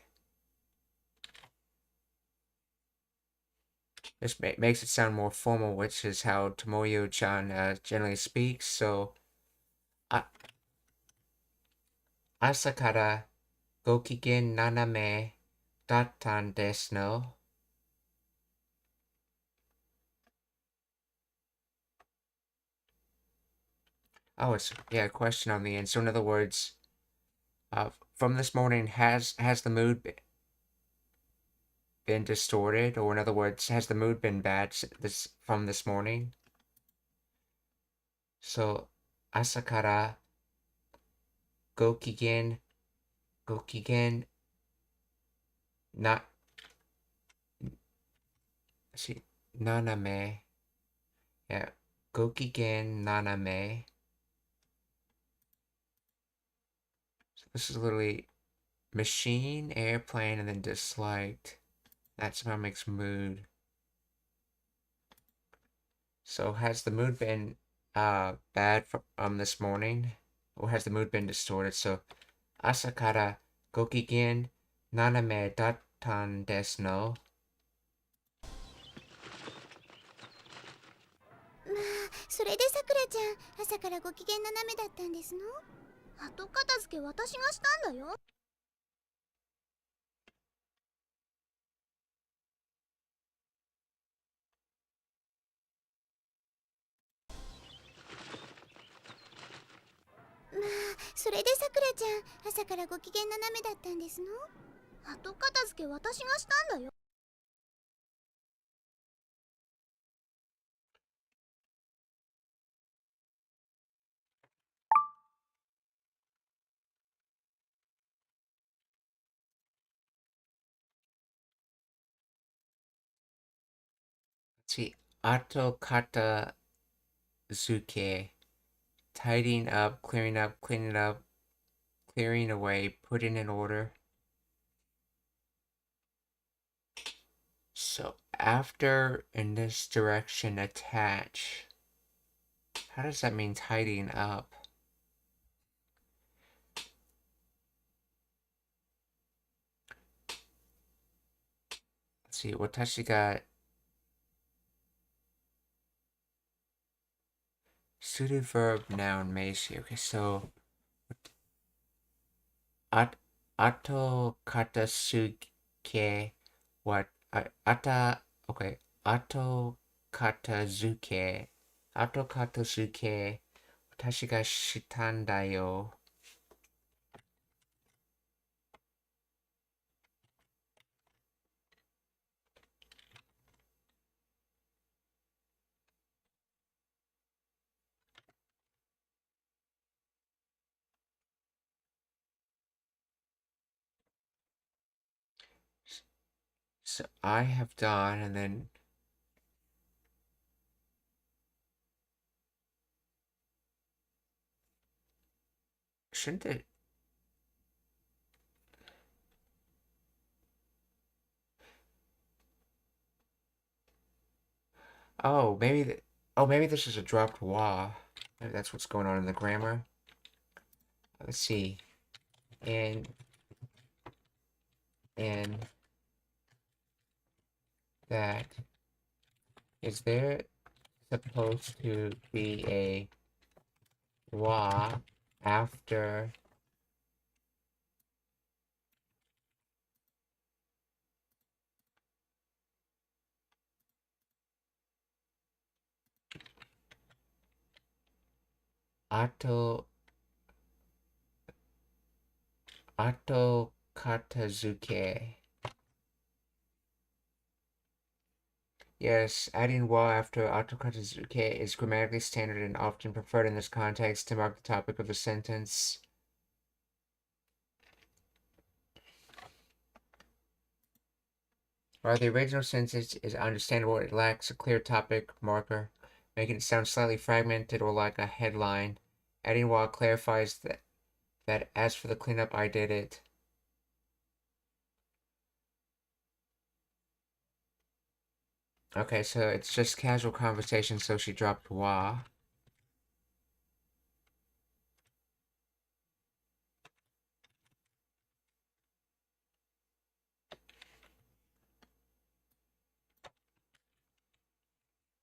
This makes it sound more formal, which is how Tomoyo-chan generally speaks. So, 朝からご機嫌斜めだったんですの Oh, it's yeah, a question on the end. So in other words, from this morning, has the mood been distorted, or in other words, has the mood been bad from this morning? So 朝からご機嫌な斜め yeah ご機嫌斜め so this is literally machine, airplane, and then disliked. That somehow makes mood. So has the mood been bad from this morning? Or has the mood been distorted? So 朝からご機嫌斜めだったんですのまあそれでさくらちゃん朝からご機嫌斜めだったんですの。後片付け私がしたんだよ。まあそれでさくらちゃん朝からご機嫌斜めだったんですの。後片付け私がしたんだよ。See, 後片付け tidying up, clearing up, cleaning up, clearing away, putting in order. So after in this direction attach. How does that mean tidying up? Let's see, 私が suited verb noun Macy. Okay, so 後片付け what okay 後片付け私がしたんだよ So I have done, and then shouldn't it? Oh, maybe this is a dropped wa. Maybe that's what's going on in the grammar. Let's see. And that, is there supposed to be a wa after ato katazuke? Yes, adding wa after ato katazuke is grammatically standard and often preferred in this context to mark the topic of a sentence. While the original sentence is understandable, it lacks a clear topic marker, making it sound slightly fragmented or like a headline. Adding wa clarifies that as for the cleanup, I did it. Okay, so it's just casual conversation, so she dropped wa.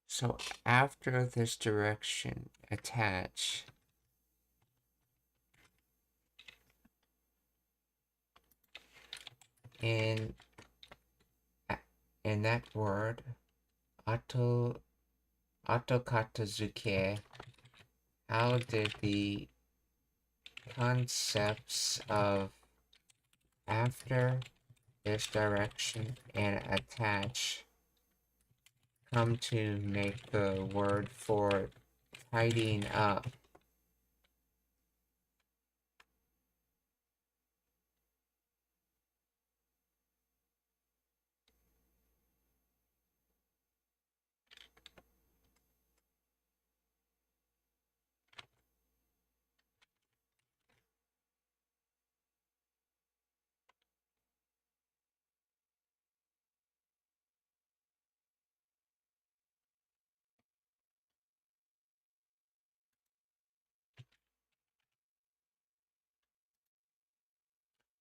So after this direction, attach. In that word, atokatazuke, how did the concepts of after this direction and attach come to make the word for tidying up?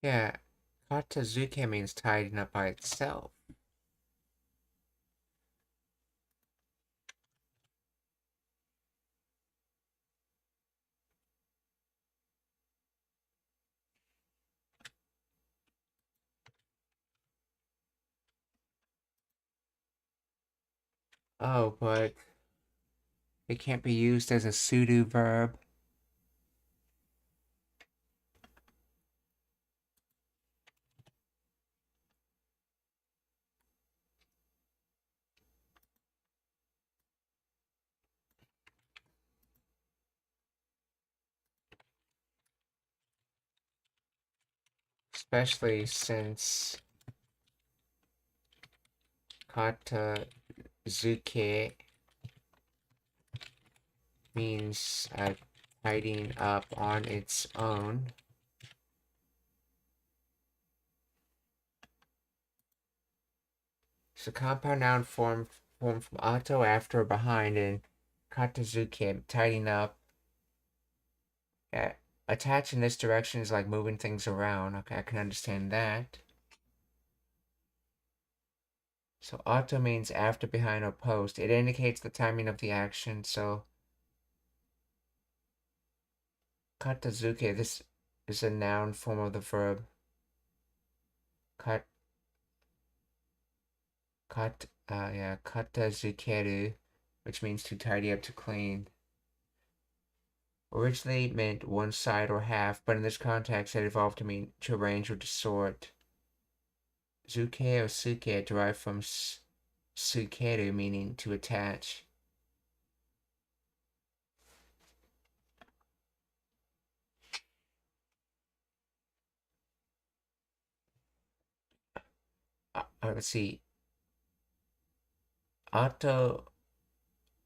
Yeah, katazuke means tidying up by itself. Oh, but it can't be used as a pseudo verb. Especially since katazuke means tidying up on its own. So compound noun form from ato, after or behind, and katazuke, tidying up. Attach in this direction is like moving things around. Okay, I can understand that. So ato means after, behind, or post. It indicates the timing of the action. So katazuke, this is a noun form of the verb. Katazukeru, which means to tidy up, to clean. Originally meant one side or half, but in this context it evolved to mean to arrange or to sort. Zuke or suke derived from sukeru, meaning to attach. Let's see.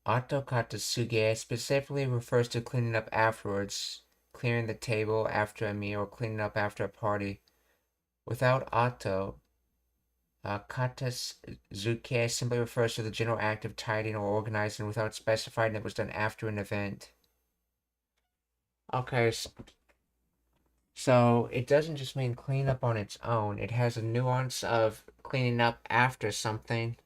Atokatasuge specifically refers to cleaning up afterwards. clearing the table after a meal or cleaning up after a party. Without auto, katazuke simply refers to the general act of tidying or organizing without specifying it was done after an event. Okay, so it doesn't just mean clean up on its own. It has a nuance of cleaning up after something.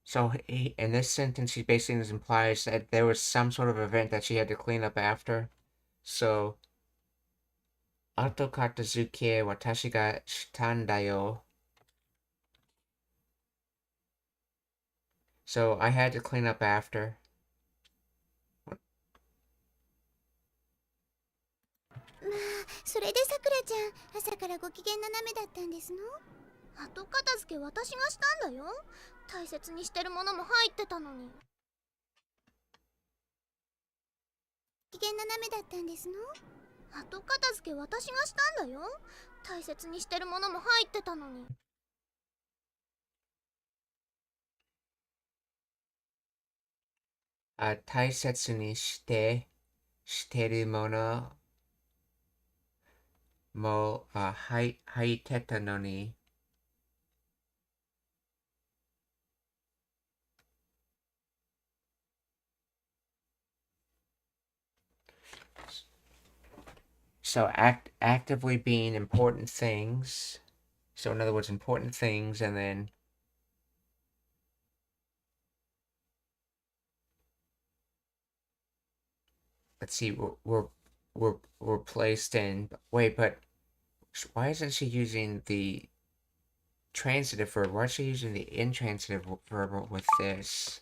So in this sentence, he basically implies that there was some sort of event that she had to clean up after. So, Ato katazuke watashi ga shitanda yo. So, I had to clean up after. まあそれでさくらちゃん朝からご機嫌斜めだったんですの。後片付け私がしたんだよ。大切にしてるものも入ってたのに。ご機嫌斜めだったんですの。後片付け私がしたんだよ。大切にしてるものも入ってたのに。大切にしてるものも入ってたのに。So actively being important things. So in other words, important things, and then let's see, we're placed in. Wait, but why isn't she using the transitive verb? Why is she using the intransitive verb with this?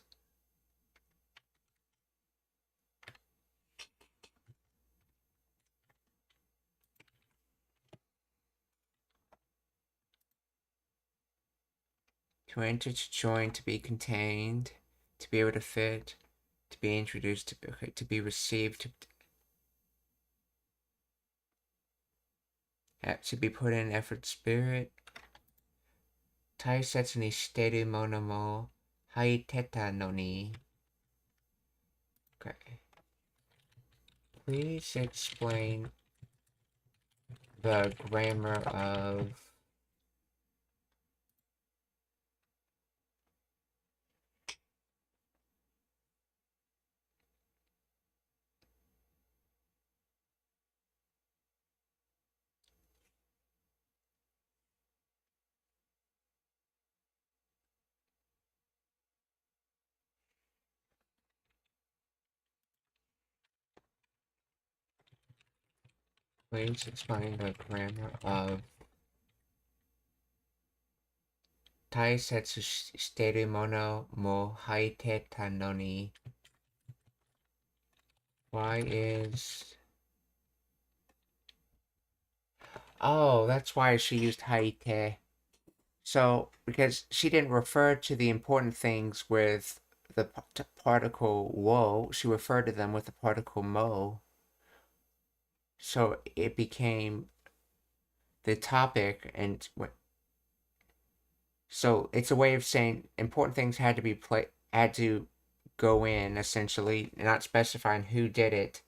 To enter, to join, to be contained, to be able to fit, to be introduced, to be received, to be put in effort, spirit. 大切にしてるものも入ってたのに。Okay. Please explain the grammar of Please explain the grammar of 大切してるものも入ってたのに Why is... Oh, that's why she used 入って So, because she didn't refer to the important things with the particle wo, she referred to them with the particle mo. So it became the topic, and so it's a way of saying important things had to go in, essentially, not specifying who did it.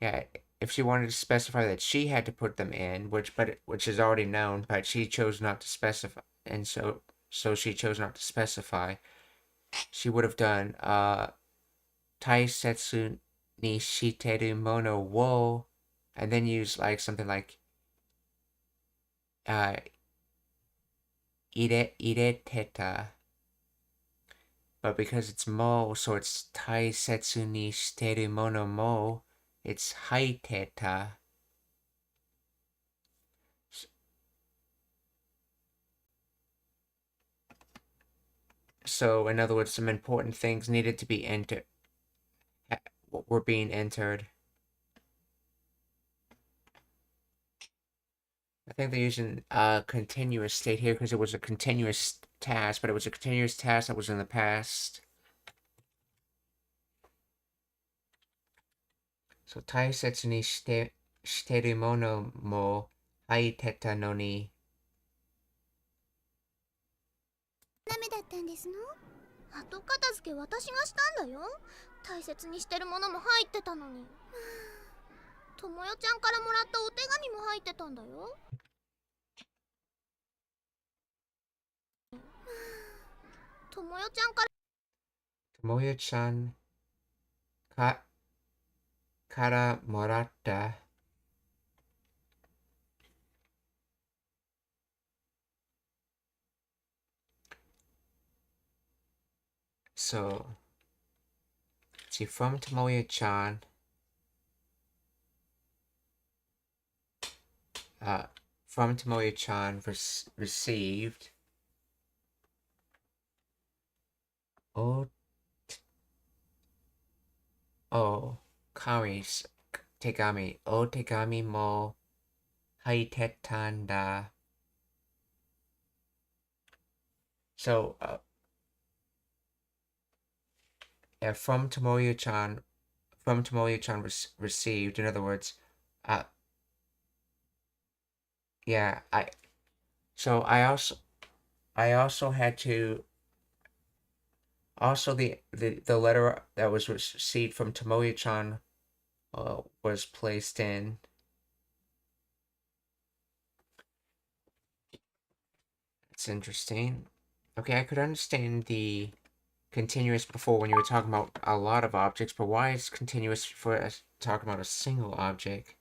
Yeah, if she wanted to specify that she had to put them in, which is already known, but she chose not to specify, and so she chose not to specify. She would have done taisetsu ni shiteru mono wo, and then use like something like ireteta. But because it's mo, so it's taisetsu ni shiteru mono mo, it's haiteta. So, in other words, some important things needed to be entered, were being entered. I think they're using a continuous state here because it was a continuous task, but it was a continuous task that was in the past. So, 大切にしてるものも入ってたのに。ダメだったんですの。後片付け私がしたんだよ。大切にしてるものも入ってたのに。ともよちゃんからもらったお手紙も入ってたんだよ。ともよちゃんから Tomoyo-chanからもらった。So, see, from Tomoyo-chan, from Tomoyo-chan received oh Kami's tegami tegami mo haitetan da. So, from Tomoyo-chan received, in other words, yeah, I also had to also the letter that was received from Tomoyo-chan was placed in. It's interesting. Okay, I could understand the continuous before when you were talking about a lot of objects, but why is continuous for us talking about a single object?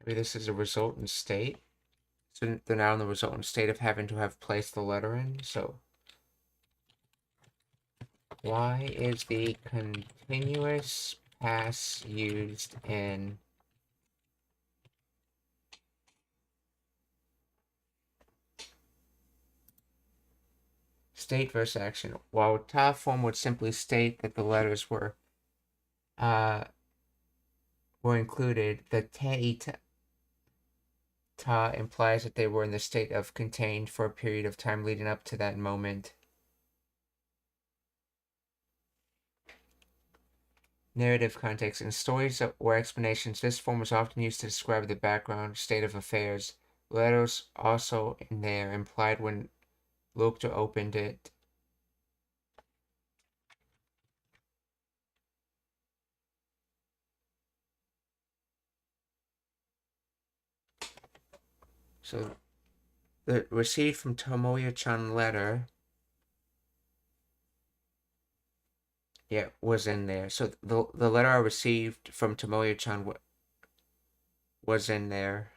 Maybe this is a resultant state. So they're now in the resultant state of having to have placed the letter in. So why is the continuous pass used in state versus action? While ta form would simply state that the letters were included, the te ta implies that they were in the state of contained for a period of time leading up to that moment. Narrative context. In stories or explanations, this form is often used to describe the background state of affairs. Letters also in there implied when looked or opened it. So the received from Tomoyo-chan letter, yeah, was in there. So the letter I received from Tomoyo-chan was in there.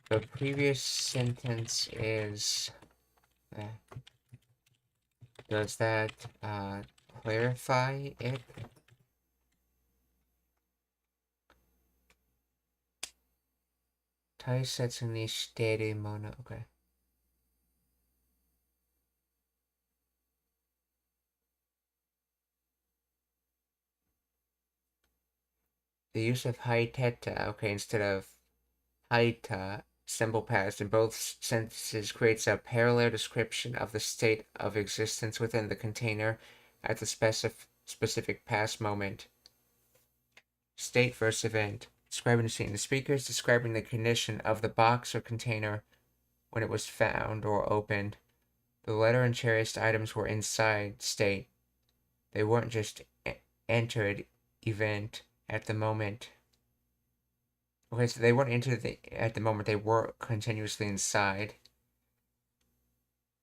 The previous sentence is, does that clarify it? Taisetsu ni shiteru mono. Okay. The use of haiteta, okay, instead of haita, simple past, in both sentences creates a parallel description of the state of existence within the container at the specific past moment. State versus event. Describing the scene. The speaker is describing the condition of the box or container when it was found or opened. The letter and cherished items were inside state. They weren't just entered event at the moment. Okay, so they weren't entered at the moment, they were continuously inside.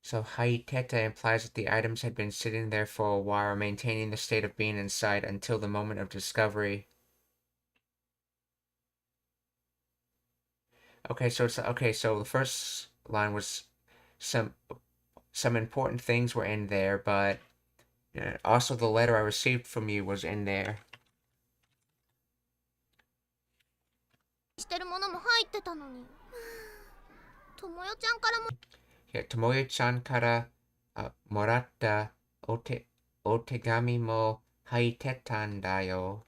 So haiteta implies that the items had been sitting there for a while, maintaining the state of being inside until the moment of discovery. Okay, so the first line was some important things were in there, but also the letter I received from you was in there. してるものも入ってたのに。ともよちゃんからも。いや、ともよちゃんからもらったお手紙も入ってたんだよ。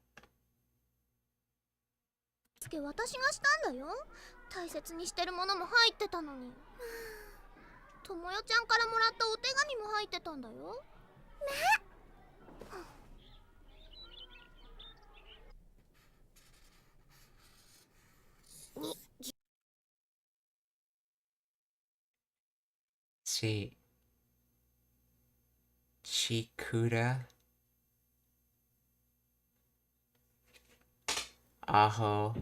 私がしたんだよ。大切にしてるものも入ってたのに。ともよちゃんからもらったお手紙も入ってたんだよ。ちくらAho.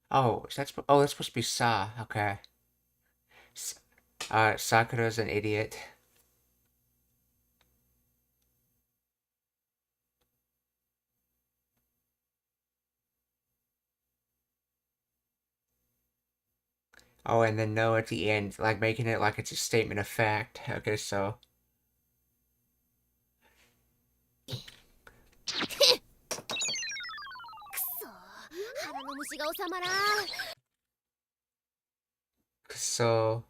Oh, that's supposed to be Sa. Okay. Sakura's an idiot. Oh, and then no at the end, like making it like it's a statement of fact. Okay, so. 腹の虫が収まらん。So.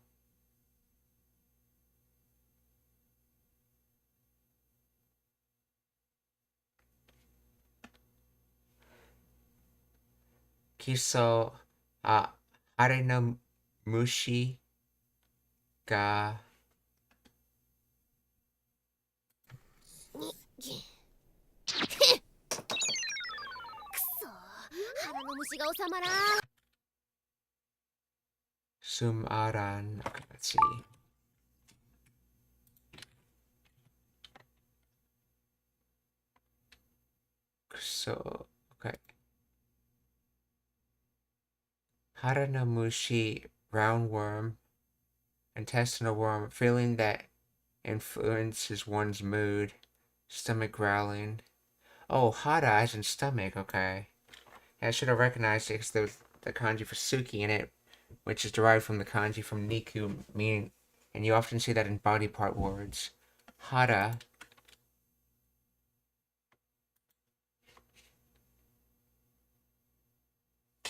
Kiso. Hare no mushi ga. 腹の虫が収まらん。 Sumaran. Okay, let's see. So, okay. Hara no mushi, roundworm, intestinal worm, feeling that influences one's mood, stomach growling. Oh, hara as in stomach, okay. Yeah, I should have recognized it because there's the kanji for suki in it, which is derived from the kanji from niku, meaning, and you often see that in body part words. Hara.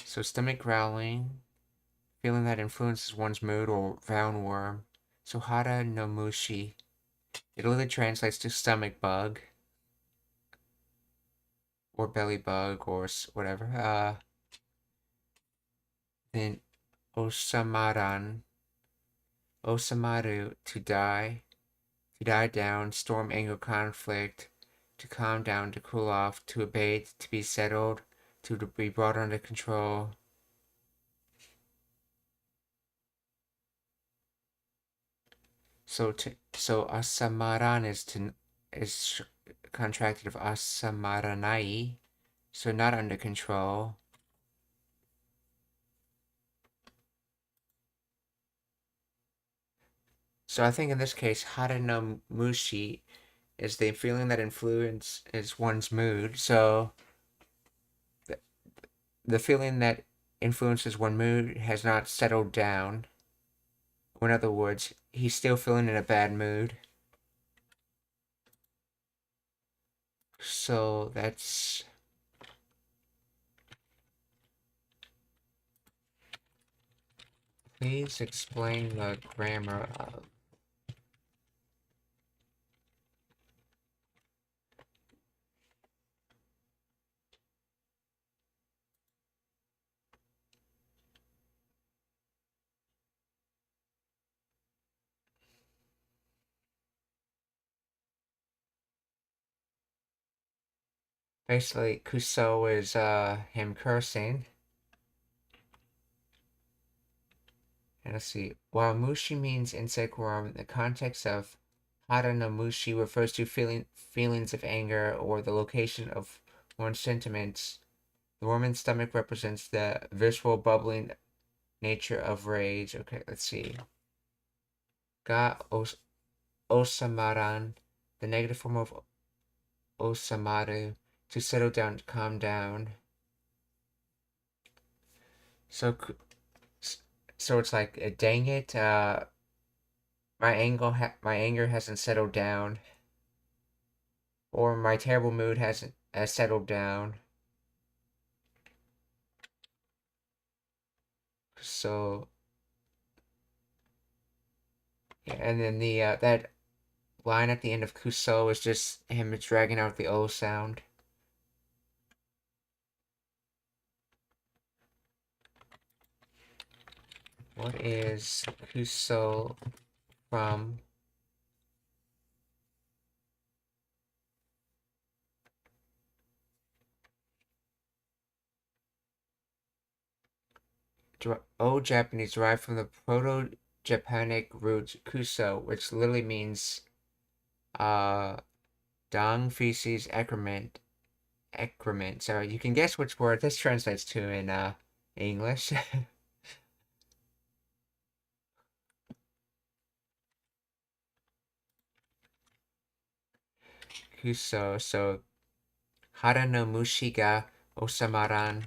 So stomach growling, feeling that influences one's mood, or roundworm. So hara no mushi. It literally translates to stomach bug. Or belly bug, or whatever. Then osamaran. Osamaru, to die down, storm, anger, conflict, to calm down, to cool off, to abate, to be settled, to be brought under control. So asamaran is contracted of asamaranai, so not under control. So I think in this case, hara no mushi is the feeling that influences one's mood. So the feeling that influences one's mood has not settled down. Or in other words, he's still feeling in a bad mood. So that's... Please explain the grammar of... Basically, Kuso is him cursing. And let's see. While mushi means insect worm, the context of hara no mushi refers to feelings of anger or the location of one's sentiments. The woman's stomach represents the visceral bubbling nature of rage. Okay, let's see. Ga osamaran, the negative form of osamaru, to settle down, to calm down. So it's like, dang it, my anger hasn't settled down, or my terrible mood has settled down. kuso. Yeah, and then the that line at the end of kuso is just him dragging out the O sound. What is kuso from? Old Japanese derived from the Proto-Japanic root kuso, which literally means dung, feces, excrement. So you can guess which word this translates to in English. Kuso. So hara no mushi ga osamaran.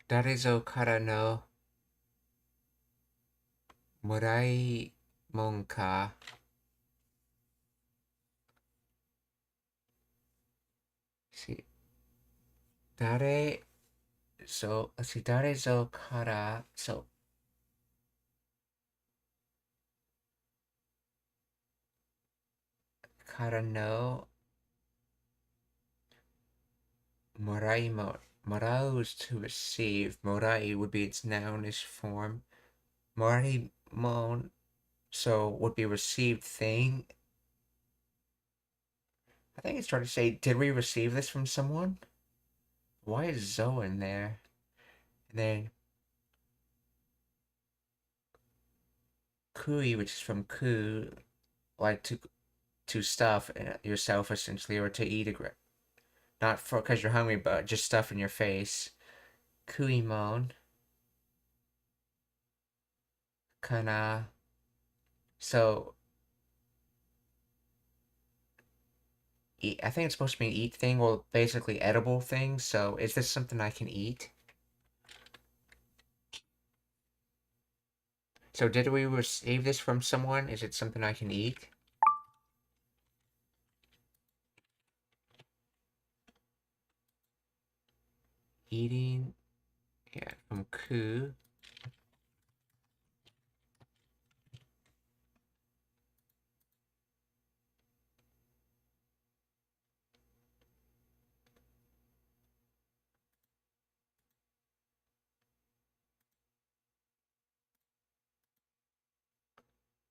Darezo kara no morai mon ka? See, let's see, darezo kara, so kara no morai mo. Morau is to receive. Morai would be its nounish form. Morai mon, so would be received thing. I think it's trying to say, did we receive this from someone? Why is zo in there? And then kui, which is from ku, like to stuff yourself essentially, or to eat a not for because you're hungry, but just stuff in your face. Kuimon. Kana. So eat, I think it's supposed to be an eat thing, or basically edible thing. So is this something I can eat? So did we receive this from someone? Is it something I can eat? Eating, yeah, from ku.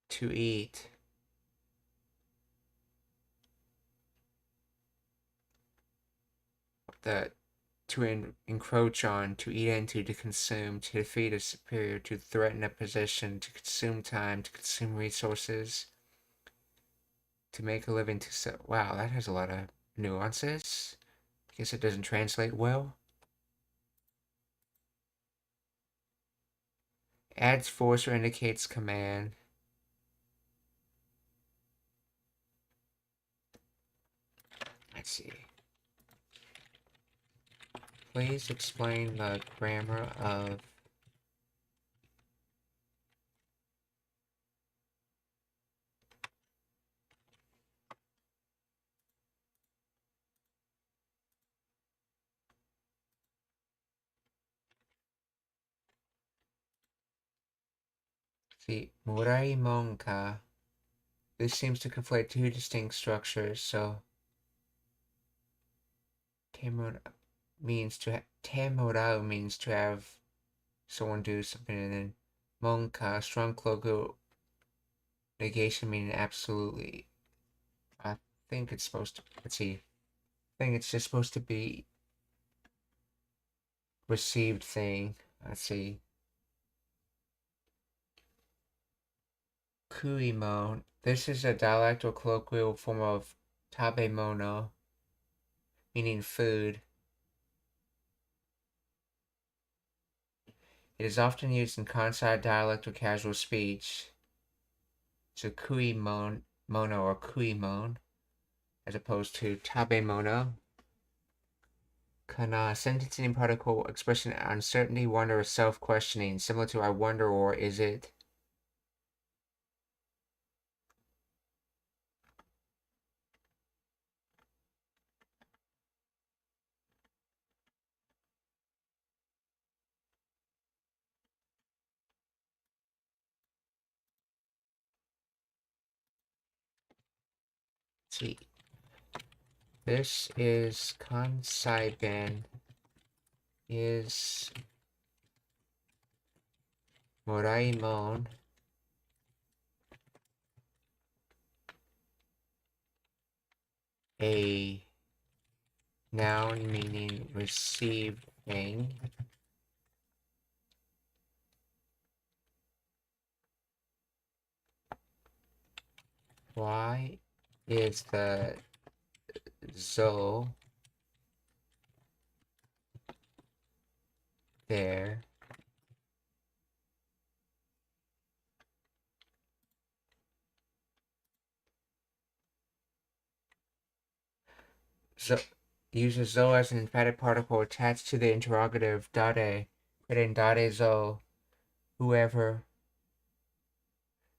To eat. The to encroach on, to eat into, to consume, to defeat a superior, to threaten a position, to consume time, to consume resources, to make a living, to wow, that has a lot of nuances. I guess it doesn't translate well. Adds force or indicates command. Let's see. Please explain the grammar of the Murai Monka. This seems to conflate two distinct structures, so Tamorau means to have someone do something, and then Monka, strong logo negation meaning absolutely. I think it's supposed to, let's see. I think it's just supposed to be received thing. Let's see. kuimon. This is a dialect or colloquial form of tabemono, meaning food. It is often used in Kansai dialect or casual speech. So kuimon, mono or kuimon, as opposed to tabemono. Kana, sentencing particle expressing uncertainty, wonder, or self-questioning, similar to I wonder or is it. Let's see. This is Kansai Ben is Moraimon a noun meaning received thing. Why is the zo there? Zo uses zo as an emphatic particle attached to the interrogative dare, written dare zo, whoever,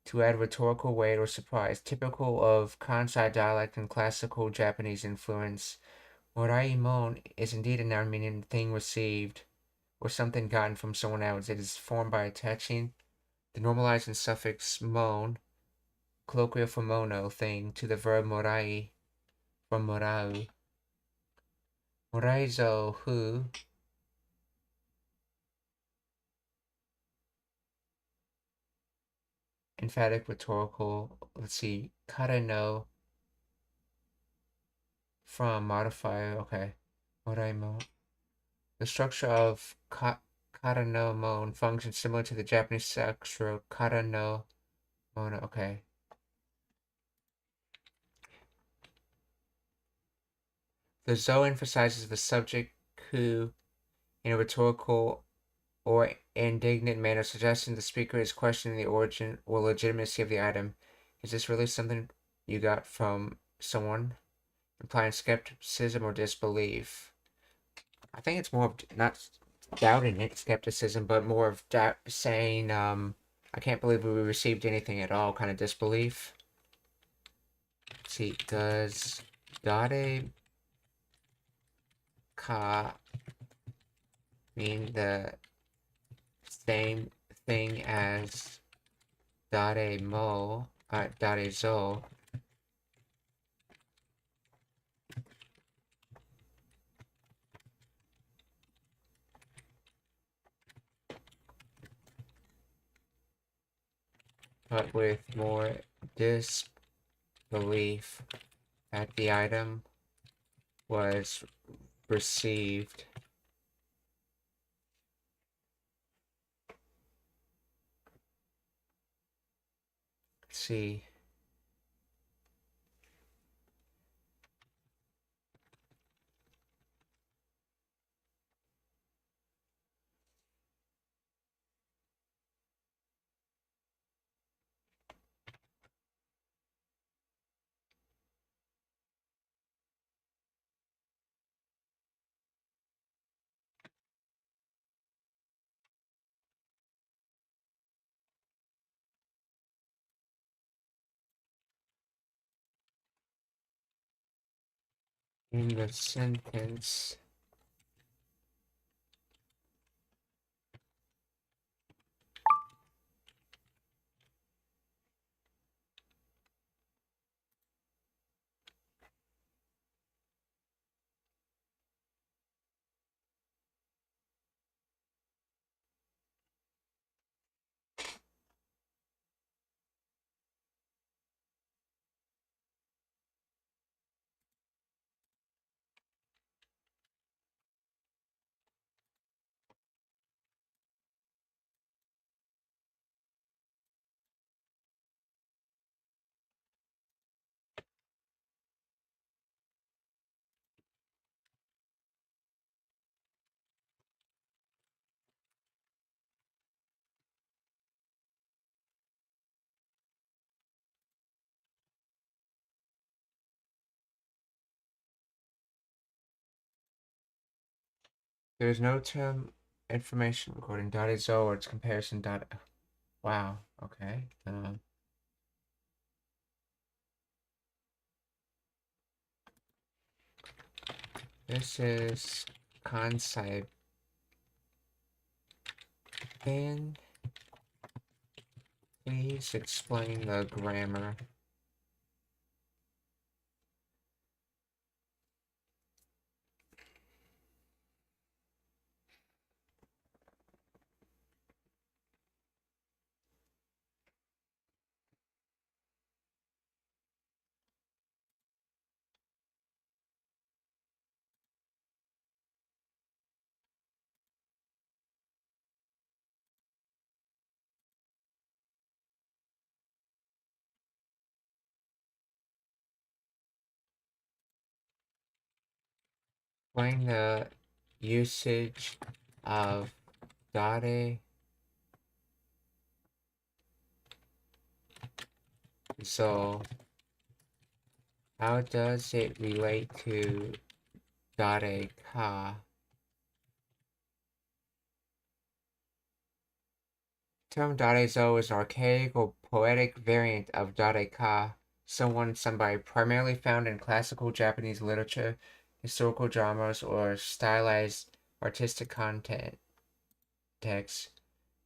to add rhetorical weight or surprise, typical of Kansai dialect and classical Japanese influence. Moraimon is indeed a noun meaning thing received or something gotten from someone else. It is formed by attaching the normalizing suffix mon, colloquial for mono, thing, to the verb morai from morau. Moraizo, who, emphatic rhetorical, let's see, kara no, from modifier, okay, moraimon. The structure of kara no mon functions similar to the Japanese structure kara no mono, okay. The zo emphasizes the subject who, in a rhetorical or indignant manner, suggesting the speaker is questioning the origin or legitimacy of the item. Is this really something you got from someone? Implying skepticism or disbelief. I think it's more of not doubting it, skepticism, but more of saying, I can't believe we received anything at all, kind of disbelief. Let's see, does dare ka mean the same thing as dare mo, dare zo? But with more disbelief that the item was received. Let's see. In the sentence, There is no term information recording .zo or its comparison dot. Wow. Okay. This is concept. Then please explain the grammar. Explain the usage of dare so how does it relate to dare ka? Term dare zo is an archaic or poetic variant of dare ka, someone, somebody, primarily found in classical Japanese literature, historical dramas, or stylized artistic content texts.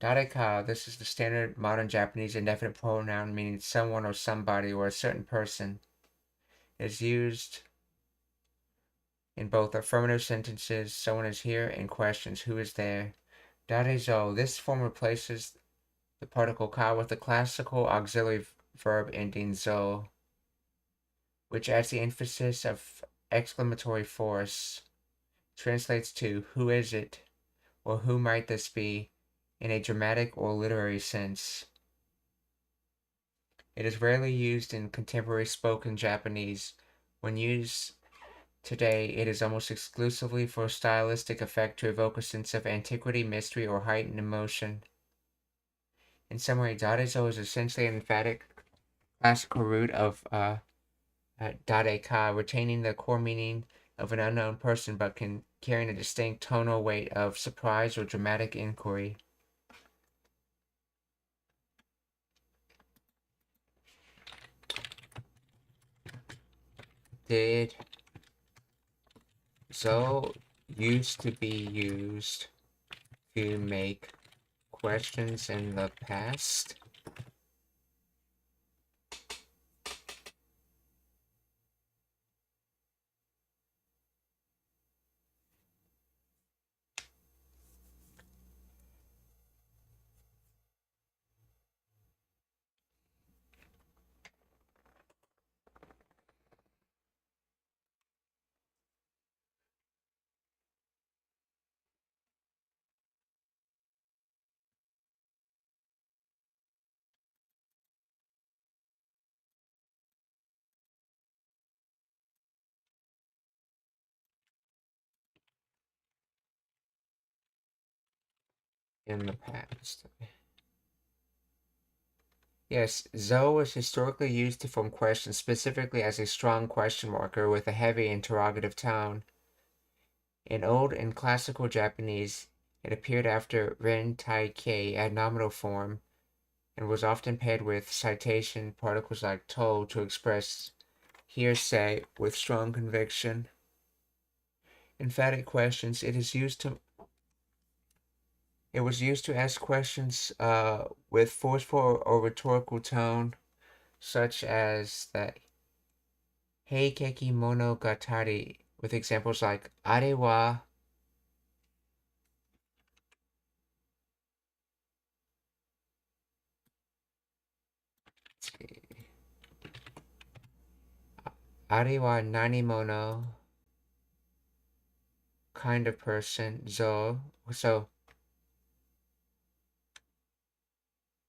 Dareka, this is the standard modern Japanese indefinite pronoun meaning someone or somebody or a certain person. It is used in both affirmative sentences, someone is here, and questions, who is there. Darezo, this form replaces the particle ka with the classical auxiliary verb ending zo, which adds the emphasis of exclamatory force. Translates to who is it, or who might this be, in a dramatic or literary sense. It is rarely used in contemporary spoken Japanese. When used today, it is almost exclusively for stylistic effect to evoke a sense of antiquity, mystery, or heightened emotion. In summary, darezo is essentially an emphatic classical root of dareka, retaining the core meaning of an unknown person but carrying a distinct tonal weight of surprise or dramatic inquiry. Did zo used to be used to make questions in the past? In the past. Yes, zo was historically used to form questions, specifically as a strong question marker with a heavy interrogative tone. In Old and Classical Japanese, it appeared after ren tai kei at nominal form and was often paired with citation particles like to express hearsay with strong conviction. Emphatic questions, it was used to ask questions with forceful or rhetorical tone, such as the Heikeki Monogatari, with examples like Are wa nani mono, kind of person, zo. So,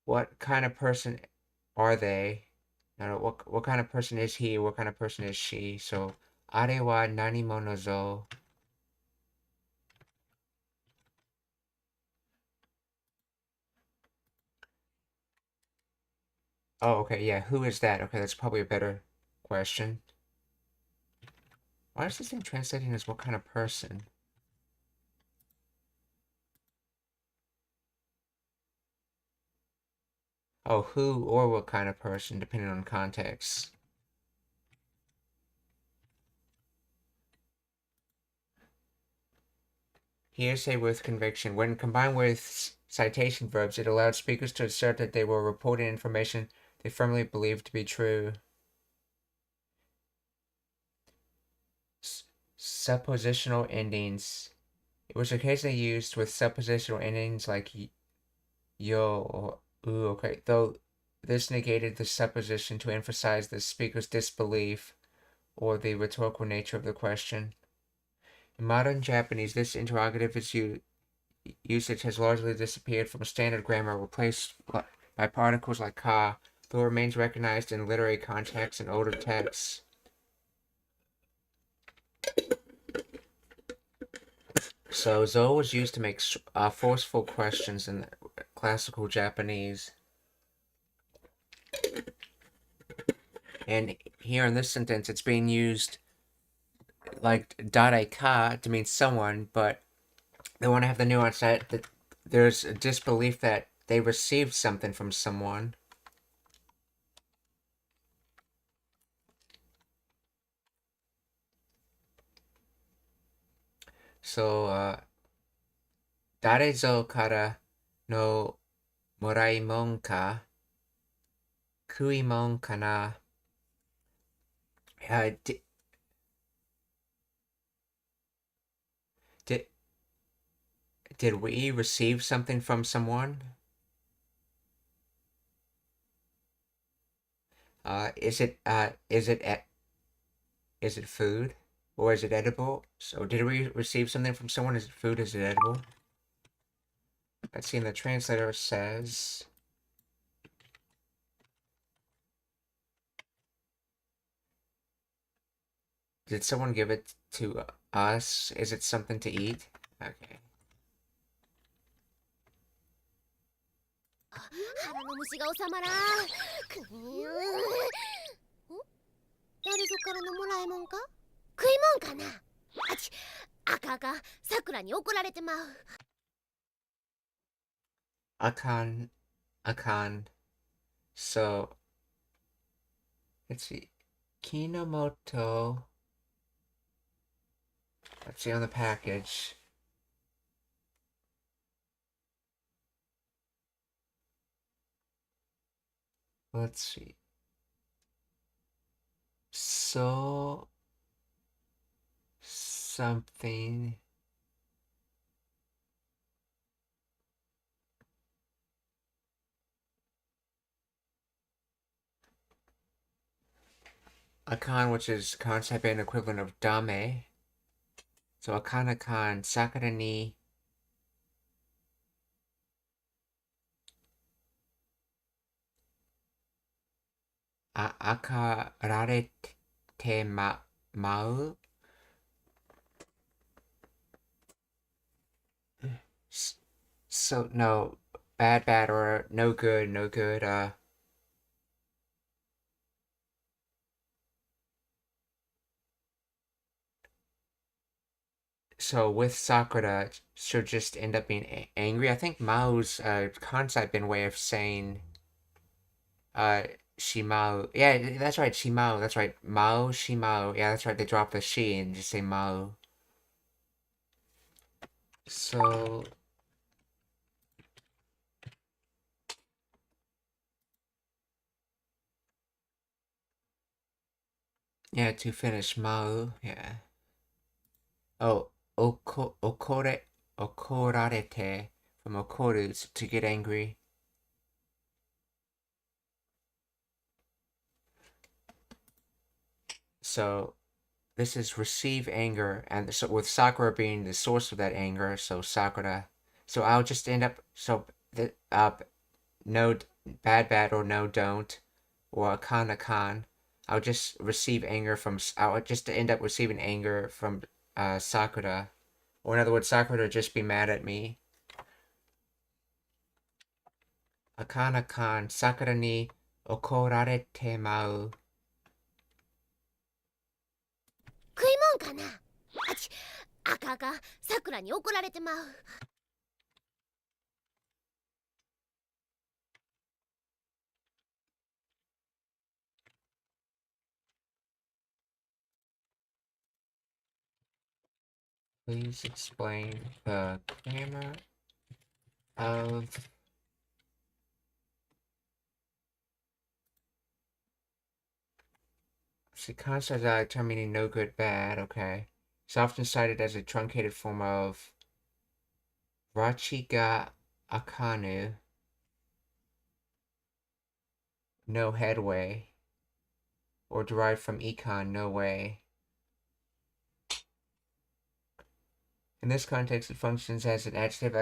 what kind of person are they? No, what kind of person is he? What kind of person is she? So, are wa nani mono zo. Oh, okay, yeah. Who is that? Okay, that's probably a better question. Why is this thing translating as what kind of person? Oh, who or what kind of person, depending on context. Hearsay with conviction. When combined with citation verbs, it allowed speakers to assert that they were reporting information they firmly believed to be true. Suppositional endings. It was occasionally used with suppositional endings like yo or ooh, okay, though this negated the supposition to emphasize the speaker's disbelief or the rhetorical nature of the question. In modern Japanese, this interrogative usage has largely disappeared from standard grammar, replaced by particles like ka, though it remains recognized in literary contexts and older texts. So zo was used to make forceful questions in classical Japanese. And here in this sentence, it's being used like dare ka to mean someone, but they want to have the nuance that there's a disbelief that they received something from someone. So, 誰ぞからのもらいもんか食いもんかな did we receive something from someone? Is it food or is it edible? So did we receive something from someone? Is it food? Is it edible? Let's see. In the translator says, did someone give it to us? Is it something to eat? Okay. 腹の虫が収まらん。誰ぞからのもらいもんか食いもんかなあちあかあかさくらに怒られてまう。Akan. So, let's see. Kinomoto. Let's see on the package. Let's see. So something. Akan, which is concept and equivalent of dame. So akan sakura ni akararete mau. So no, bad or no good. So with Sakura, she'll just end up being angry. I think Mao's concept and way of saying Shimao. Yeah, that's right, Shimao. That's right. Mao, Shimao. Yeah, that's right. They drop the she and just say Mao. So yeah, to finish Mao, yeah. Oh, okorarete from okoru, to get angry. So this is receive anger, and so with Sakura being the source of that anger, so Sakura. So I'll just end up the no bad or no don't or akan. I'll just receive anger from. I'll just end up receiving anger from Sakura, or in other words, Sakura would just be mad at me. Akan Sakura ni okorarete mau. 食いもんかなあちあかあかさくらに怒られてまう。Please explain the grammar of the concept of terminating no good bad, okay. It's often cited as a truncated form of Rachi ga akanu, no headway, or derived from econ, no way. In this context, it functions as an adjective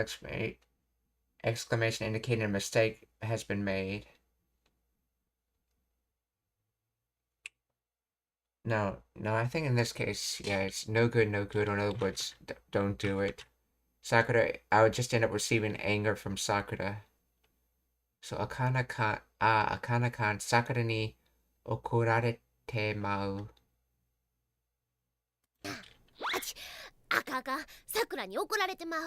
exclamation indicating a mistake has been made. No, I think in this case, yeah, it's no good, or in other words, don't do it. Sakura, I would just end up receiving anger from Sakura. So, akana-kan, Sakura ni okurarete mau. 赤がさくらに怒られてまう。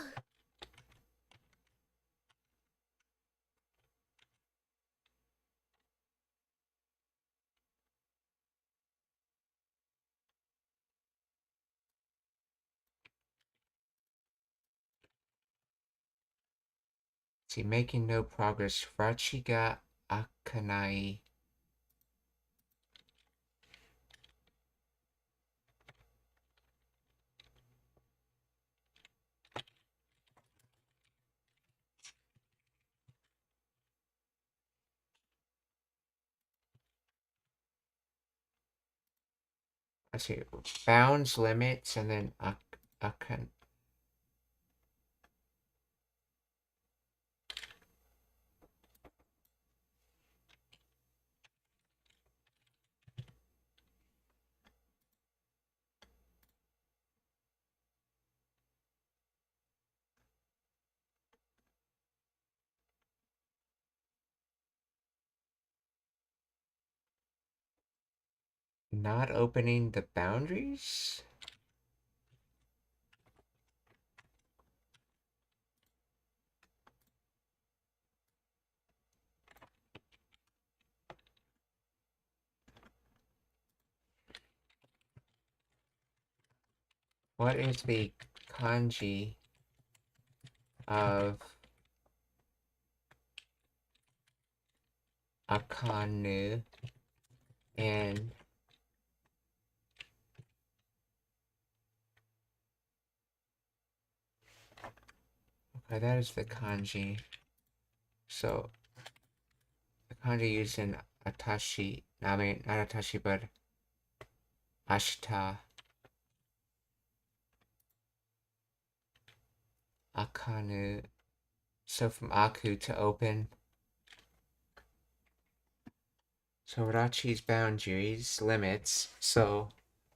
See, making no progress. Rachi ga akanai. Let's see, bounds, limits, and then akan. Not opening the boundaries? What is the kanji of akanu and okay, that is the kanji. So the kanji used in atashi, I mean not atashi but ashita. Akanu. So from aku to open. So Rachi's boundaries, limits. So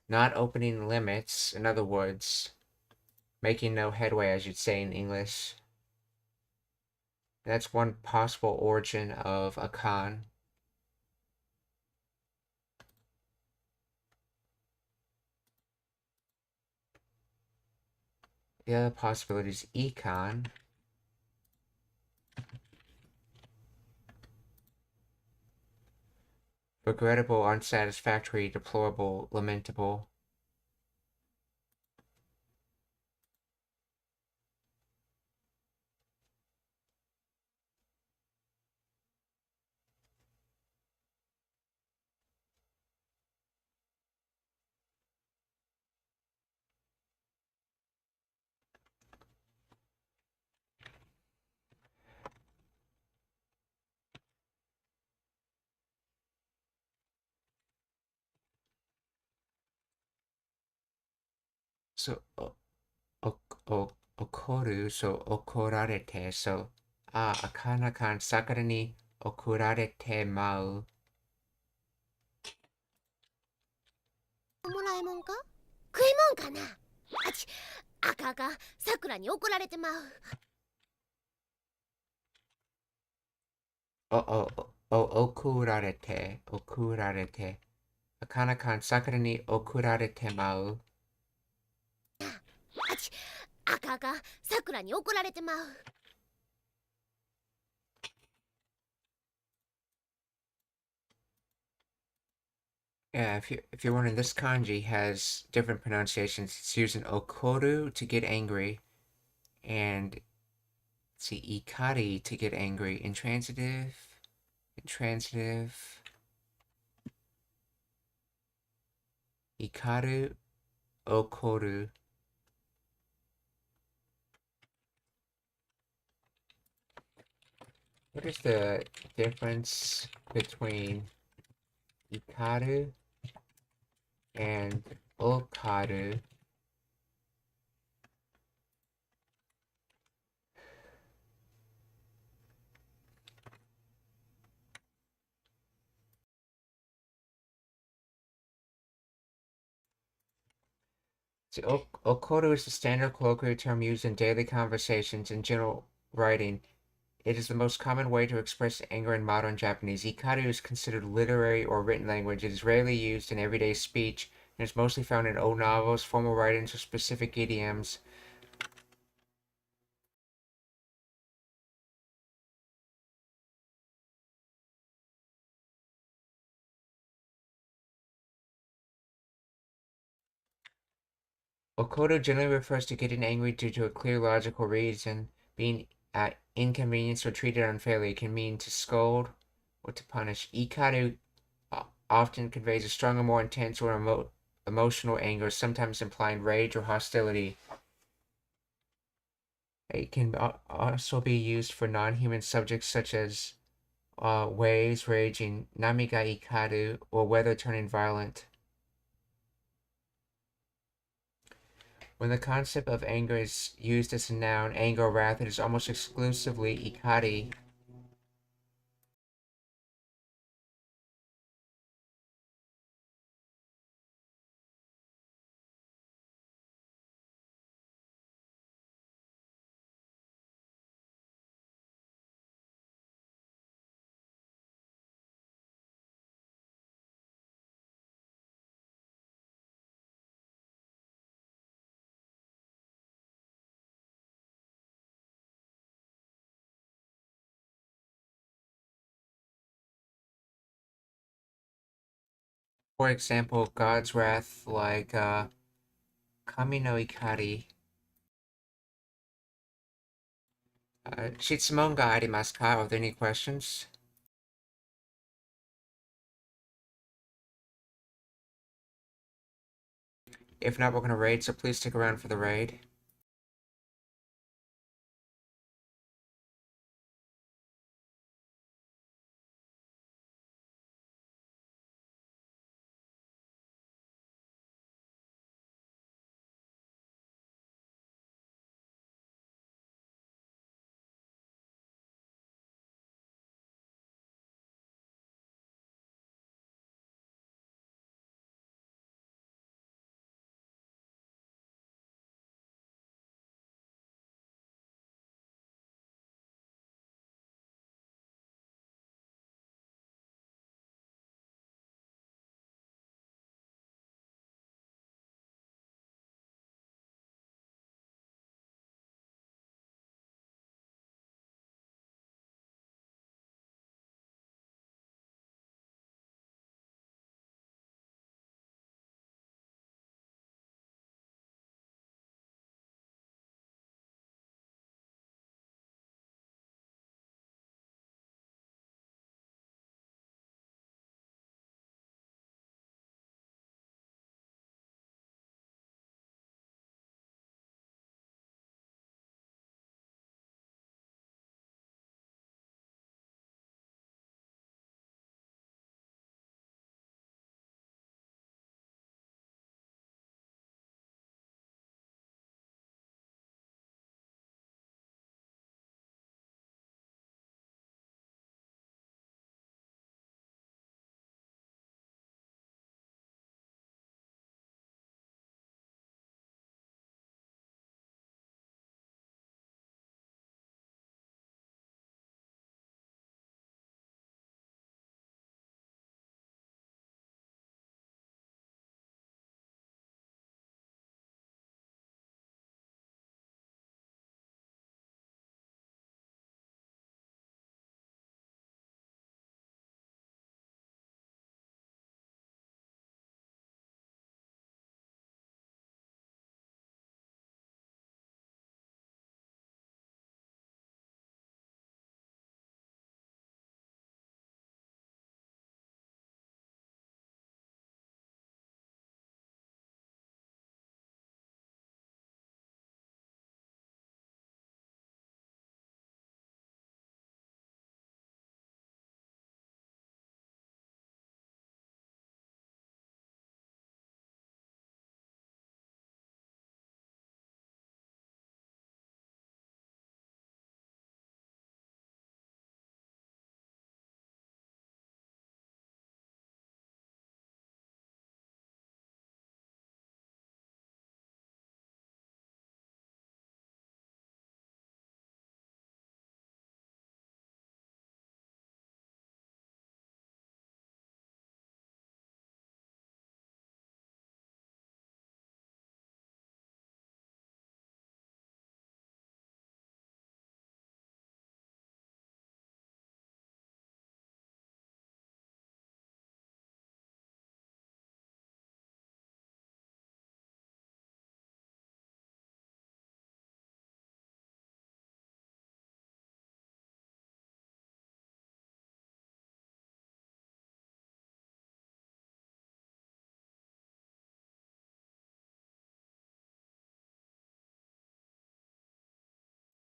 not opening limits, in other words, making no headway, as you'd say in English. That's one possible origin of akan. The other possibility is econ. Regrettable, unsatisfactory, deplorable, lamentable. So, okoru, so okorarete, so, akana kan sakura ni okurarete mau. もらいもんか食いもんかなあち赤がさくらに怒られてまう。Okurarete. Akana kan sakura ni okurarete mau. あち赤がさくらに怒られてまう。Yeah, if you're wondering, this kanji has different pronunciations. It's using okoru to get angry, and let's see, ikari to get angry. Intransitive, ikaru, okoru. What is the difference between ikaru and okaru? See, okoru is the standard colloquial term used in daily conversations and general writing. It is the most common way to express anger in modern Japanese. Ikaru is considered literary or written language. It is rarely used in everyday speech and is mostly found in old novels, formal writings, or specific idioms. Okoru generally refers to getting angry due to a clear logical reason, being inconvenienced or treated unfairly. It can mean to scold or to punish. Ikaru often conveys a stronger, more intense or emotional anger, sometimes implying rage or hostility. It can also be used for non-human subjects such as waves raging, nami ga ikaru, or weather turning violent. When the concept of anger is used as a noun, anger or wrath, it is almost exclusively ikari. For example, God's wrath, like Kami no Ikari. Shitsumon ga arimasu ka? Are there any questions? If not, we're going to raid, so please stick around for the raid.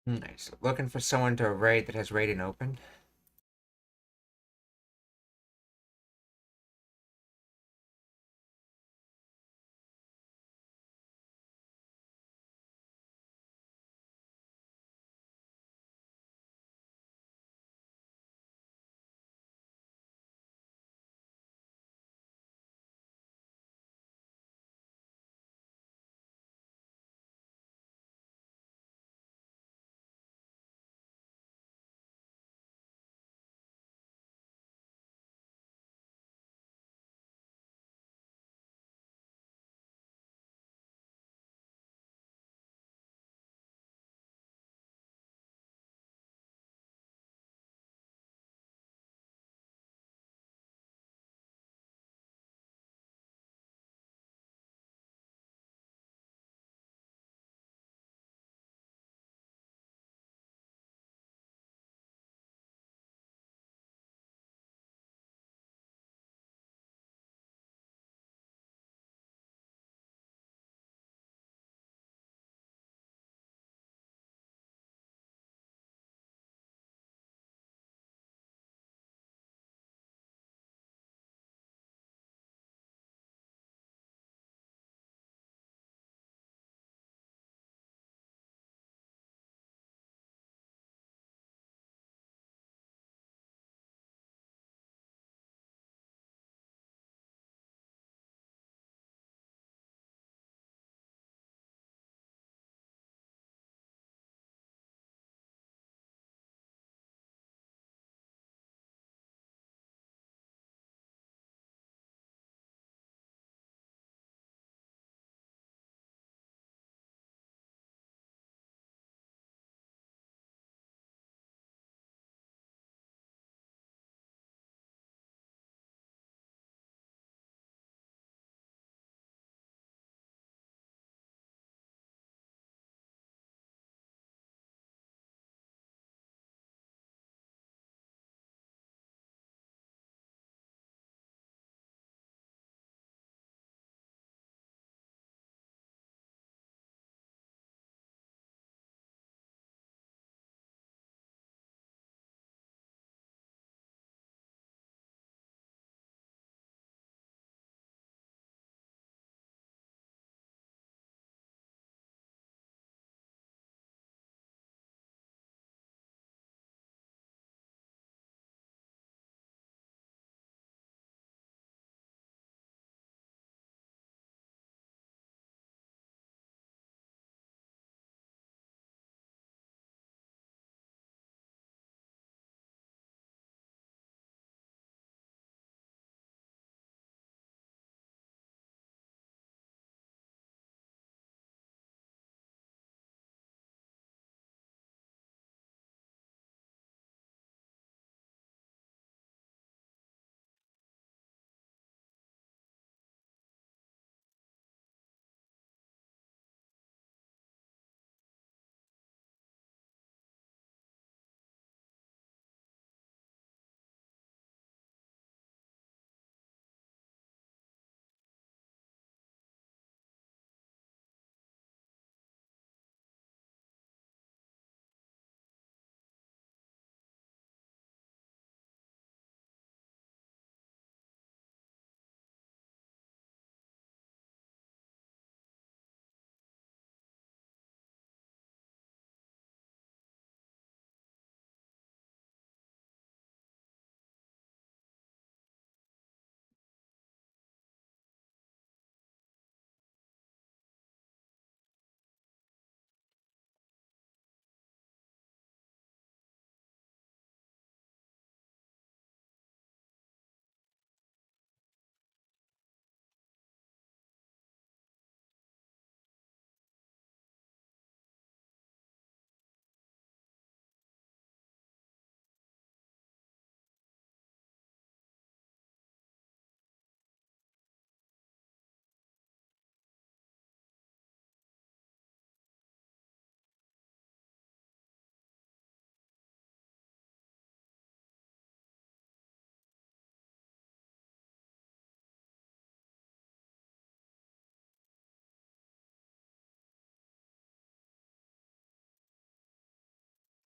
Nice. Looking for someone to raid that has raiding open.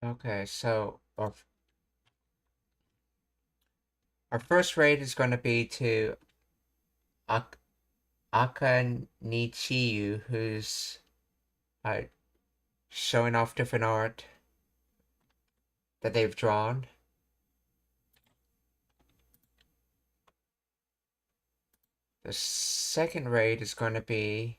Okay, so our first raid is going to be to Akanichiyu, who's showing off different art that they've drawn. The second raid is going to be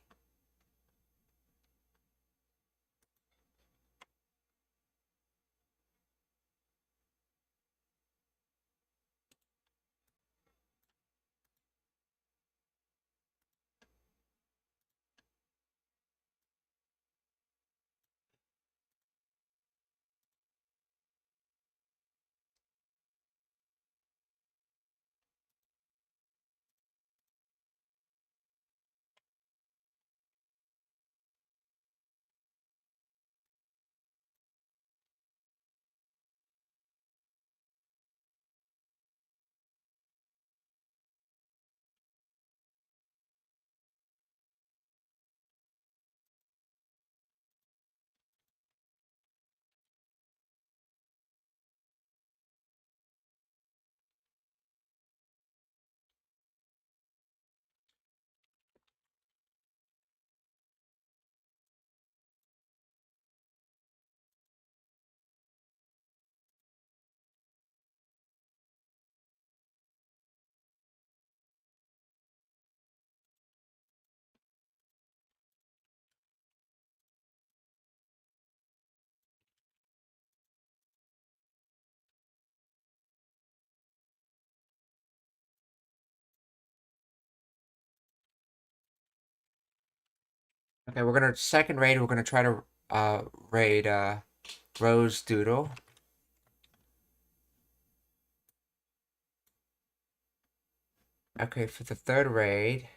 okay. We're gonna second raid. We're gonna try to raid Rose Doodle. Okay, for the third raid.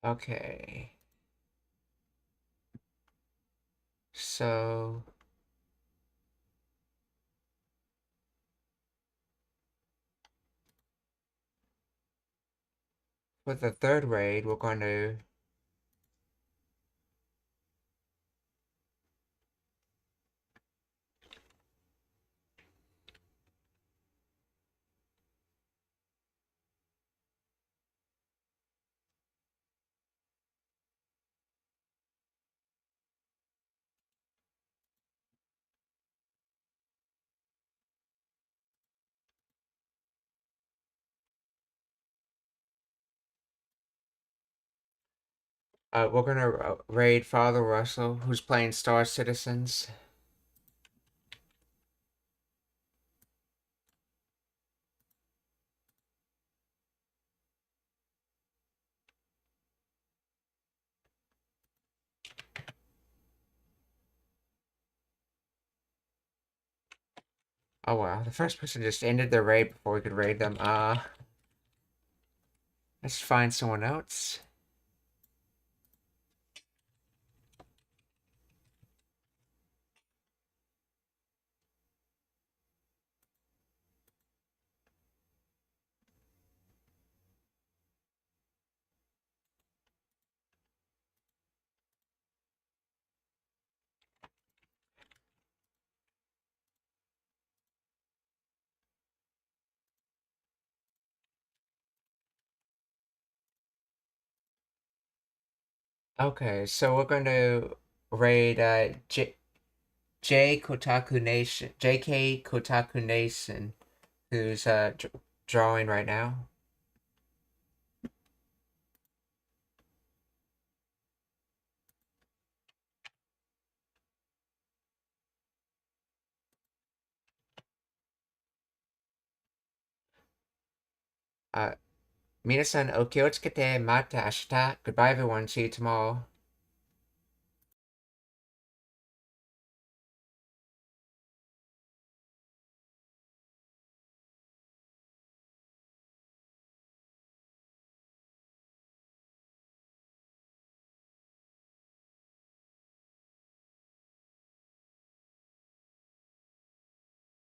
Okay. So for the third raid, we're going to raid Father Russell, who's playing Star Citizens. Oh wow, the first person just ended their raid before we could raid them. Let's find someone else. Okay, so we're going to raid JK Kotaku Nation, who's drawing right now. 皆さんお気をつけてまた明日。Goodbye everyone. See you tomorrow.